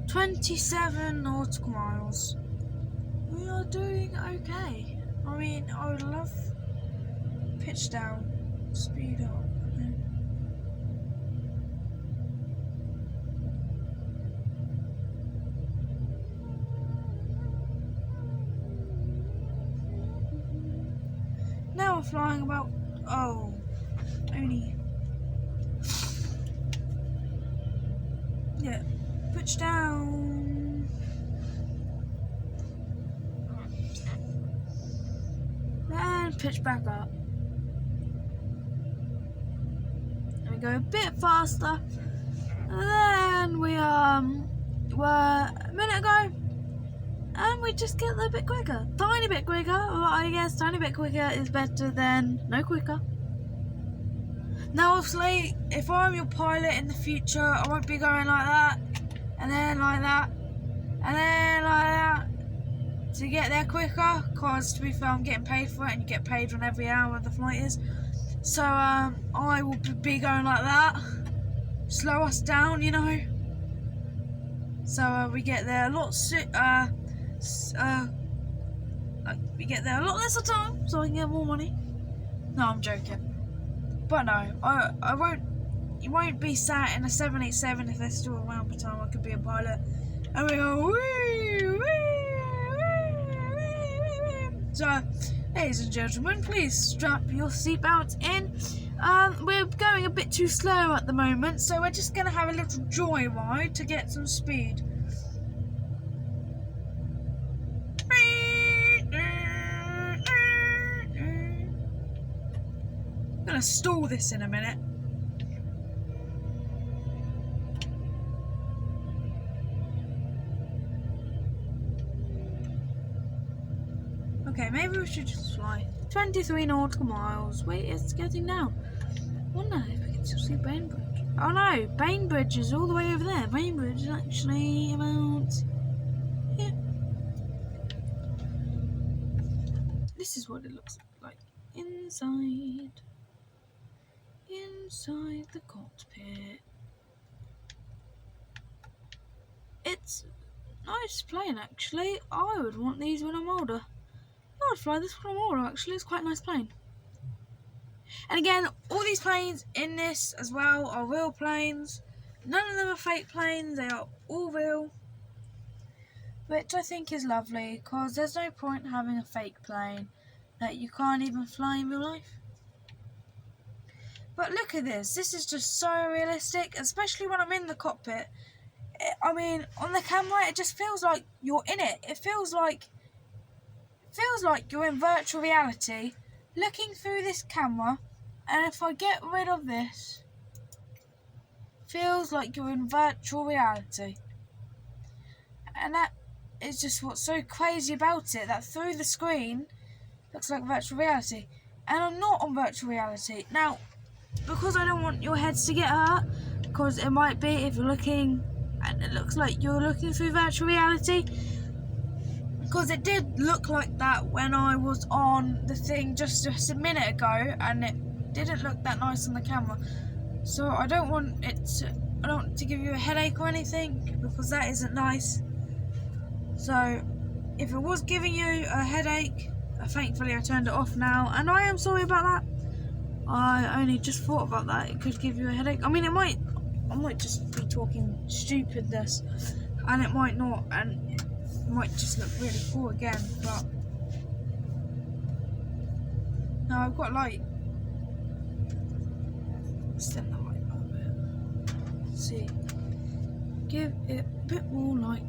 Speaker 1: .27 nautical miles. We are doing okay. I mean, I would love pitch down, speed up. Now we're flying about, only, yeah, pitch down. Then pitch back up. And we go a bit faster. And then we were a minute ago, and we just get there a bit quicker. Tiny bit quicker. Well, I guess tiny bit quicker is better than no quicker. Now, obviously, if I'm your pilot in the future, I won't be going like that, and then like that, and then like that to get there quicker, because to be fair, I'm getting paid for it, and you get paid on every hour the flight is. So, I will be going like that, slow us down, you know. So, we get there a lot we get there a lot less time, so I can get more money. No, I'm joking. But no, I won't. You won't be sat in a 787 if they're still around by the time I could be a pilot. And we go wee, wee, wee, wee. So, ladies and gentlemen, please strap your seatbelts in. We're going a bit too slow at the moment, so we're just gonna have a little joyride to get some speed. I'm gonna stall this in a minute. Okay, maybe we should just fly. 23 nautical miles. Wait, it's getting down. I wonder if we can still see Bainbridge. Oh no, Bainbridge is all the way over there. Bainbridge is actually about here. This is what it looks like inside the cockpit. It's a nice plane actually. I would want these when I'm older. I would fly this when I'm older actually. It's quite a nice plane. And again, all these planes in this as well are real planes. None of them are fake planes. They are all real, which I think is lovely, because there's no point having a fake plane that you can't even fly in real life. But look at this. This is just so realistic, especially when I'm in the cockpit. I mean, on the camera, it just feels like you're in it. It feels like you're in virtual reality, looking through this camera. And if I get rid of this, feels like you're in virtual reality. And that is just what's so crazy about it, that through the screen looks like virtual reality. And I'm not on virtual reality. Now, because I don't want your heads to get hurt, because it might be if you're looking and it looks like you're looking through virtual reality, because it did look like that when I was on the thing just a minute ago, and it didn't look that nice on the camera. So I don't want to give you a headache or anything, because that isn't nice. So if it was giving you a headache, thankfully I turned it off now, and I am sorry about that. I only just thought about that. It could give you a headache. I mean, I might just be talking stupidness, and it might not, and it might just look really cool again. But now I've got light. Extend the light a bit. Let's see. Give it a bit more light.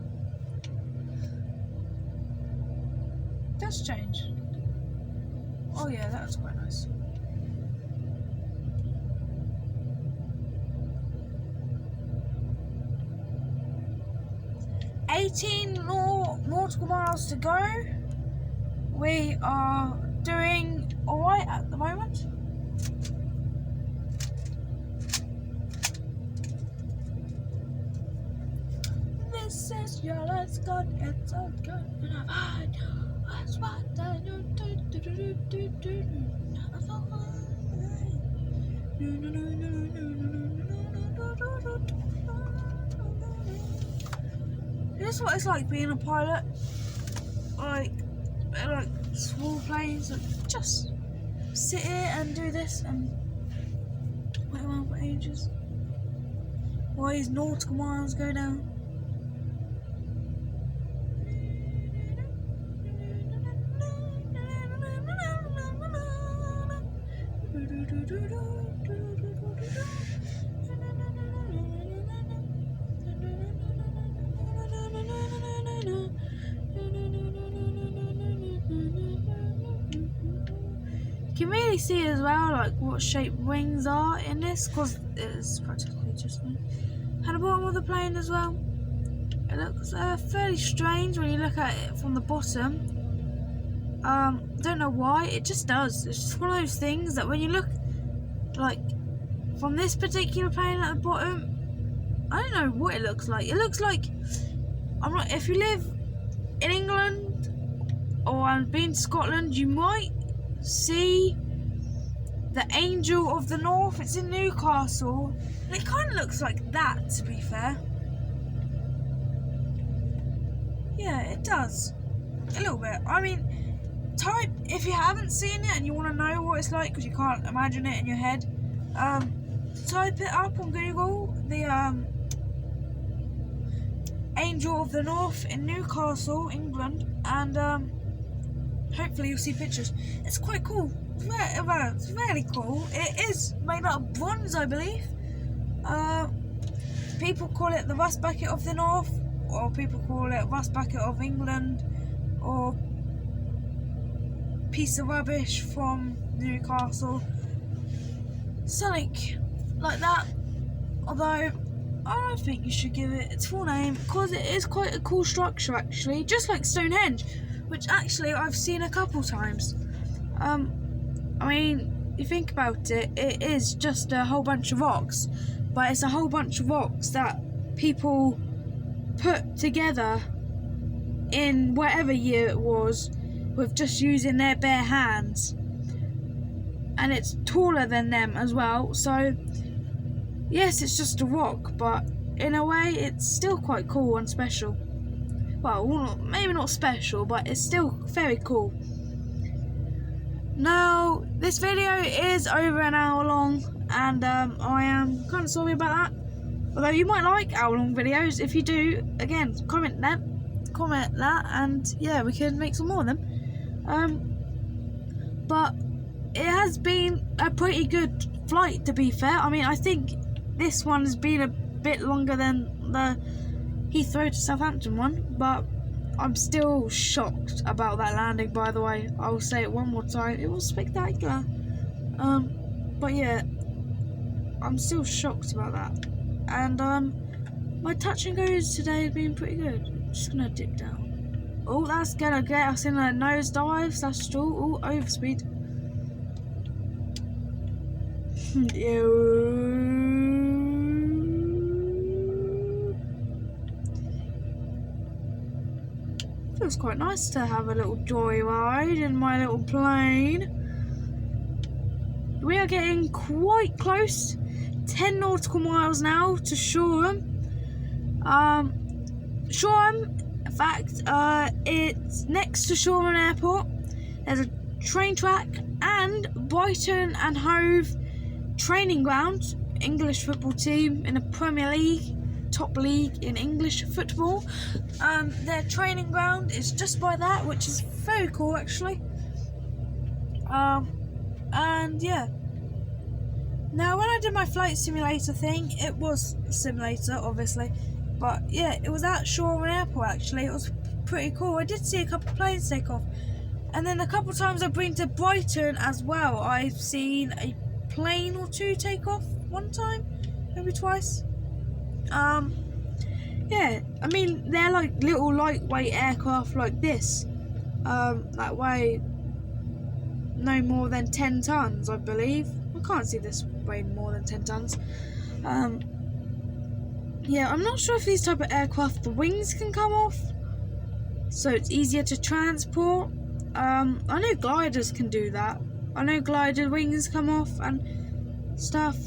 Speaker 1: That's changed. Oh yeah, that's quite nice. More nautical miles to go. We are doing alright at the moment. This is your last gun, it's all good, and I've had that's what I do. This is what it's like being a pilot. Like small planes, like just sit here and do this and wait around for ages while these nautical miles go down. You can really see as well like what shape wings are in this, because it's practically just me. And the bottom of the plane as well. It looks fairly strange when you look at it from the bottom. Don't know why, it just does. It's just one of those things that when you look like from this particular plane at the bottom, I don't know what it looks like. It looks like, if you live in England or been to Scotland, you might see the Angel of the North. It's in Newcastle, and it kind of looks like that, to be fair. Yeah, it does. A little bit. I mean, if you haven't seen it and you want to know what it's like, because you can't imagine it in your head, type it up on Google, the Angel of the North in Newcastle, England, and hopefully you'll see pictures. It's quite cool. It's very cool. It is made out of bronze, I believe. People call it the Rust Bucket of the North, or people call it Rust Bucket of England, or Piece of Rubbish from Newcastle, something like that. Although I don't think you should give it its full name, because it is quite a cool structure actually, just like Stonehenge, which actually I've seen a couple times. I mean, you think about it, it is just a whole bunch of rocks, but it's a whole bunch of rocks that people put together in whatever year it was, with just using their bare hands, and it's taller than them as well. So yes, it's just a rock, but in a way it's still quite cool and special. Well, maybe not special, but it's still very cool. Now, this video is over an hour long, and I am kind of sorry about that. Although you might like hour-long videos. If you do, again, comment that, and yeah, we can make some more of them. But it has been a pretty good flight, to be fair. I mean, I think this one has been a bit longer than the Heathrow to Southampton one, but I'm still shocked about that landing, by the way. I'll say it one more time, it was spectacular. But yeah, I'm still shocked about that. And my touch and goes today have been pretty good. I'm just gonna dip down. Oh, that's gonna get us in a nose dive. That's true. Oh, overspeed. Feels quite nice to have a little joyride in my little plane. We are getting quite close, 10 nautical miles now to Shoreham. Shoreham, in fact, it's next to Shoreham Airport. There's a train track and Brighton and Hove training ground, English football team in the Premier League, top league in English football. Their training ground is just by that, which is very cool actually. And yeah. Now, when I did my flight simulator thing, it was a simulator, obviously, but yeah, it was at Shoreham Airport actually. It was pretty cool. I did see a couple of planes take off, and then a couple of times I've been to Brighton as well. I've seen a plane or two take off. One time, maybe twice. Yeah, I mean, they're like little lightweight aircraft like this, that weigh no more than 10 tons, I believe. I can't see this weighing more than 10 tons. Yeah, I'm not sure if these type of aircraft, the wings can come off, so it's easier to transport. I know gliders can do that. I know glider wings come off and stuff,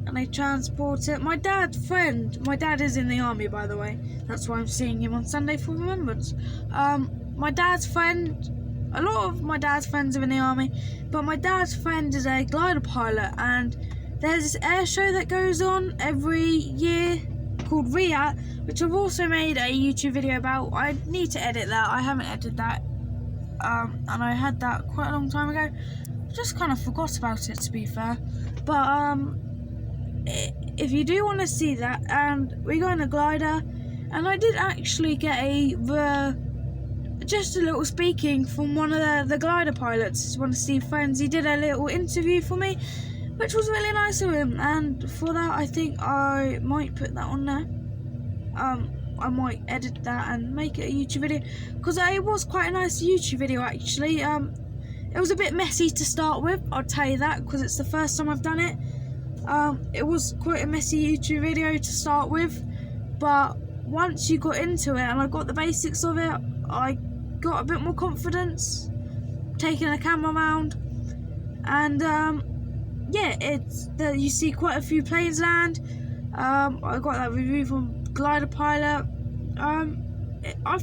Speaker 1: and they transport it. My dad is in the army, by the way. That's why I'm seeing him on Sunday for Remembrance. My dad's friend, a lot of my dad's friends are in the army, but my dad's friend is a glider pilot, and there's this air show that goes on every year called RIAT, which I've also made a YouTube video about. I need to edit that. I haven't edited that, and I had that quite a long time ago. I just kind of forgot about it, to be fair. But if you do want to see that, and we go in a glider, and I did actually get just a little speaking from one of the glider pilots, one of Steve's friends. He did a little interview for me, which was really nice of him, and for that I think I might put that on there. I might edit that and make it a YouTube video, because it was quite a nice YouTube video actually. It was a bit messy to start with, I'll tell you that, because it's the first time I've done it. It was quite a messy YouTube video to start with, but once you got into it and I got the basics of it, I got a bit more confidence taking a camera around, and yeah, you see quite a few planes land. I got that review from Glider Pilot. I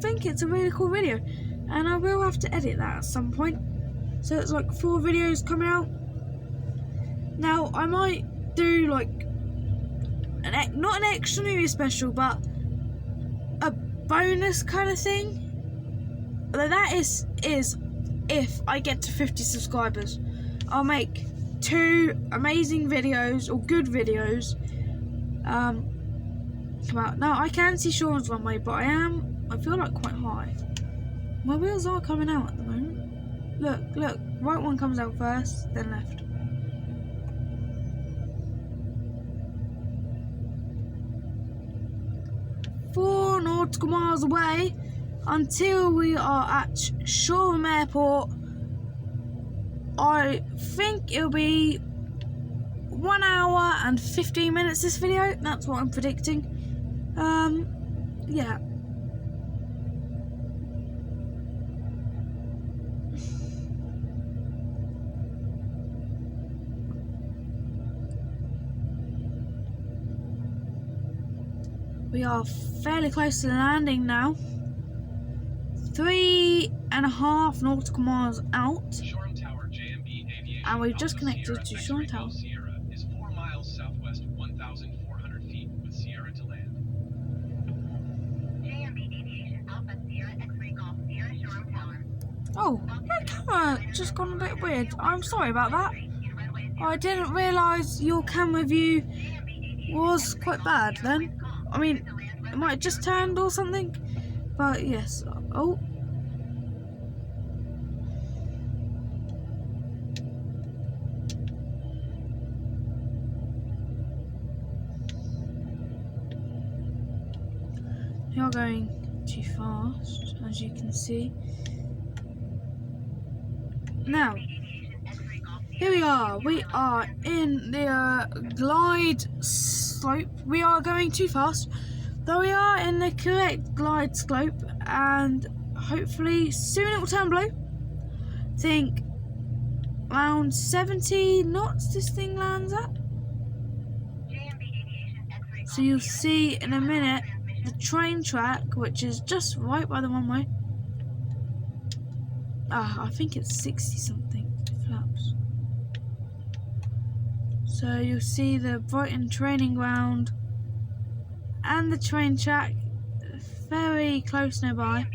Speaker 1: think it's a really cool video, and I will have to edit that at some point. So it's like 4 videos coming out. Now I might do like not an extra New Year special, but a bonus kind of thing. Although that is if I get to 50 subscribers, I'll make 2 amazing videos, or good videos, come out. Now I can see Sean's runway, but I feel like quite high. My wheels are coming out at the moment. Look, right one comes out first, then left. Four nautical miles away until we are at Shoreham Airport. I think it'll be 1 hour and 15 minutes this video. That's what I'm predicting. Yeah. We are fairly close to the landing now. 3.5 nautical miles out.
Speaker 3: Shoreham Tower, JMB Aviation.
Speaker 1: And we've just
Speaker 3: Alpha
Speaker 1: connected
Speaker 3: Sierra
Speaker 1: to Shoreham
Speaker 3: X-ray
Speaker 1: Tower.
Speaker 3: Golf Sierra is 4 miles southwest, 1,400 feet, with Sierra to land.
Speaker 4: JMB Aviation Alpha Sierra X-ray Golf Sierra Shoreham Tower.
Speaker 1: Oh, that camera just gone a bit weird. I'm sorry about that. I didn't realise your camera view was quite bad then. I mean, it might have just turned or something. But yes. Oh. You're going too fast, as you can see. Now, here we are. We are in the glide slope. We are going too fast, though we are in the correct glide slope, and hopefully soon it will turn blue. I think around 70 knots this thing lands at. So you'll see in a minute the train track, which is just right by the runway. I think it's 60 something flaps. So you'll see the Brighton training ground and the train track very close nearby.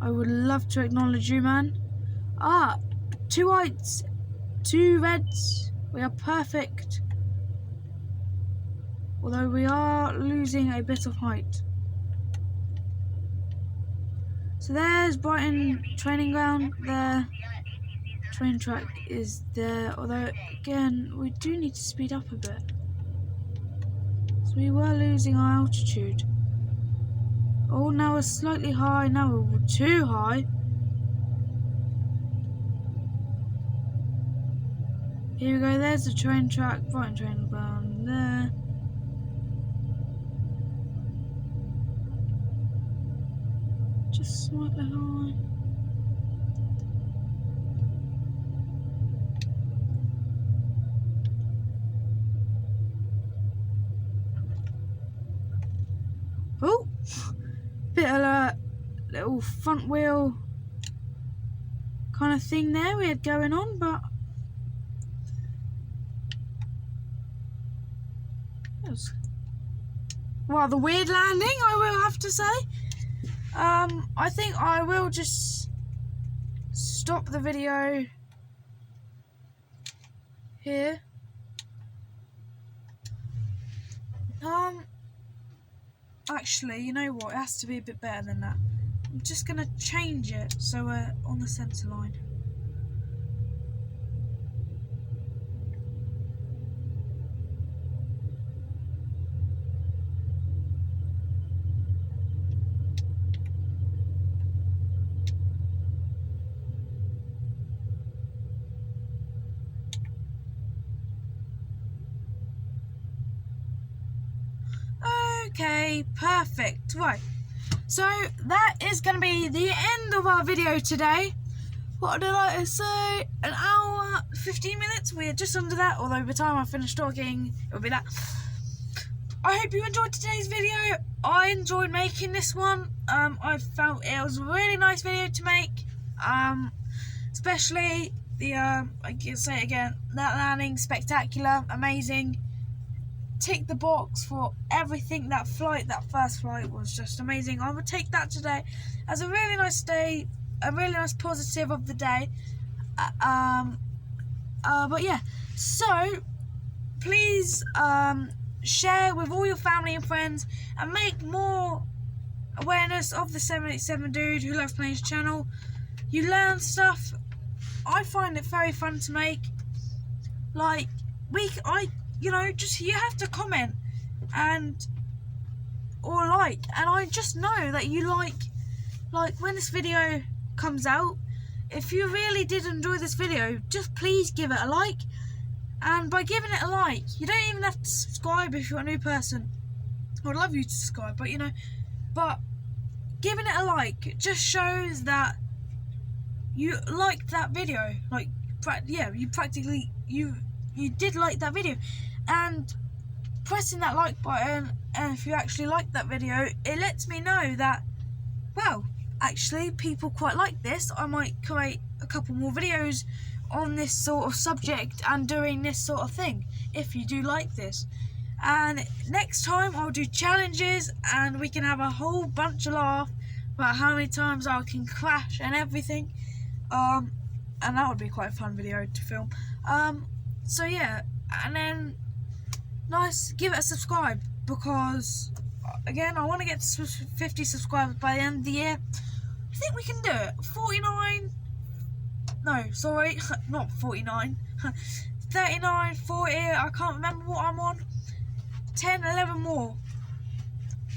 Speaker 1: I would love to acknowledge you, man. 2 whites, 2 reds. We are perfect. Although we are losing a bit of height. So there's Brighton training ground there. Train track is there. Although again, we do need to speed up a bit. So we were losing our altitude. Oh, now we're slightly high. Now we're too high. Here we go. There's the train track. Brighton training ground there. Just slightly high. Oh, bit of a little front wheel kind of thing there we had going on, but it was rather weird landing, I will have to say. I think I will just stop the video here. Actually, you know what? It has to be a bit better than that. I'm just gonna change it so we're on the centre line. Okay, perfect. Right. So that is going to be the end of our video today. What did I say? An hour, 15 minutes? We're just under that, although by the time I finish talking, it'll be that. I hope you enjoyed today's video. I enjoyed making this one. I felt it was a really nice video to make. Especially the, I can say it again, that landing, spectacular, amazing. Tick the box for everything. That first flight was just amazing. I would take that today as a really nice day, a really nice positive of the day. But yeah, so please share with all your family and friends and make more awareness of the 787 Dude Who Loves Planes channel. You learn stuff. I find it very fun to make. Like, you have to comment or like, and I just know that you like when this video comes out. If you really did enjoy this video, just please give it a like. And by giving it a like, you don't even have to subscribe if you're a new person. I would love you to subscribe, but giving it a like just shows that you liked that video. Like, yeah, you did like that video. And pressing that like button, and if you actually like that video, it lets me know that, well, actually people quite like this. I might create a couple more videos on this sort of subject and doing this sort of thing, if you do like this. And next time I'll do challenges, and we can have a whole bunch of laugh about how many times I can crash and everything. And that would be quite a fun video to film. So yeah, and then give it a subscribe, because again, I want to get to 50 subscribers by the end of the year. I think we can do it. 49, no, sorry, not 49, 39, 40, I can't remember what I'm on. 10, 11 more.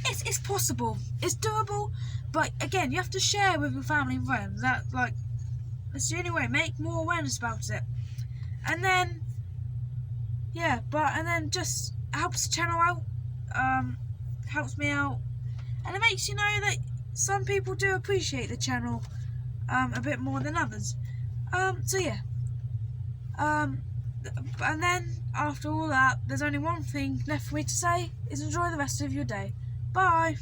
Speaker 1: It's possible, it's doable, but again, you have to share with your family and friends. That's the only way. Make more awareness about it. And then, yeah, and then just helps the channel out, helps me out, and it makes you know that some people do appreciate the channel a bit more than others. So yeah, and then after all that, there's only one thing left for me to say, is enjoy the rest of your day. Bye.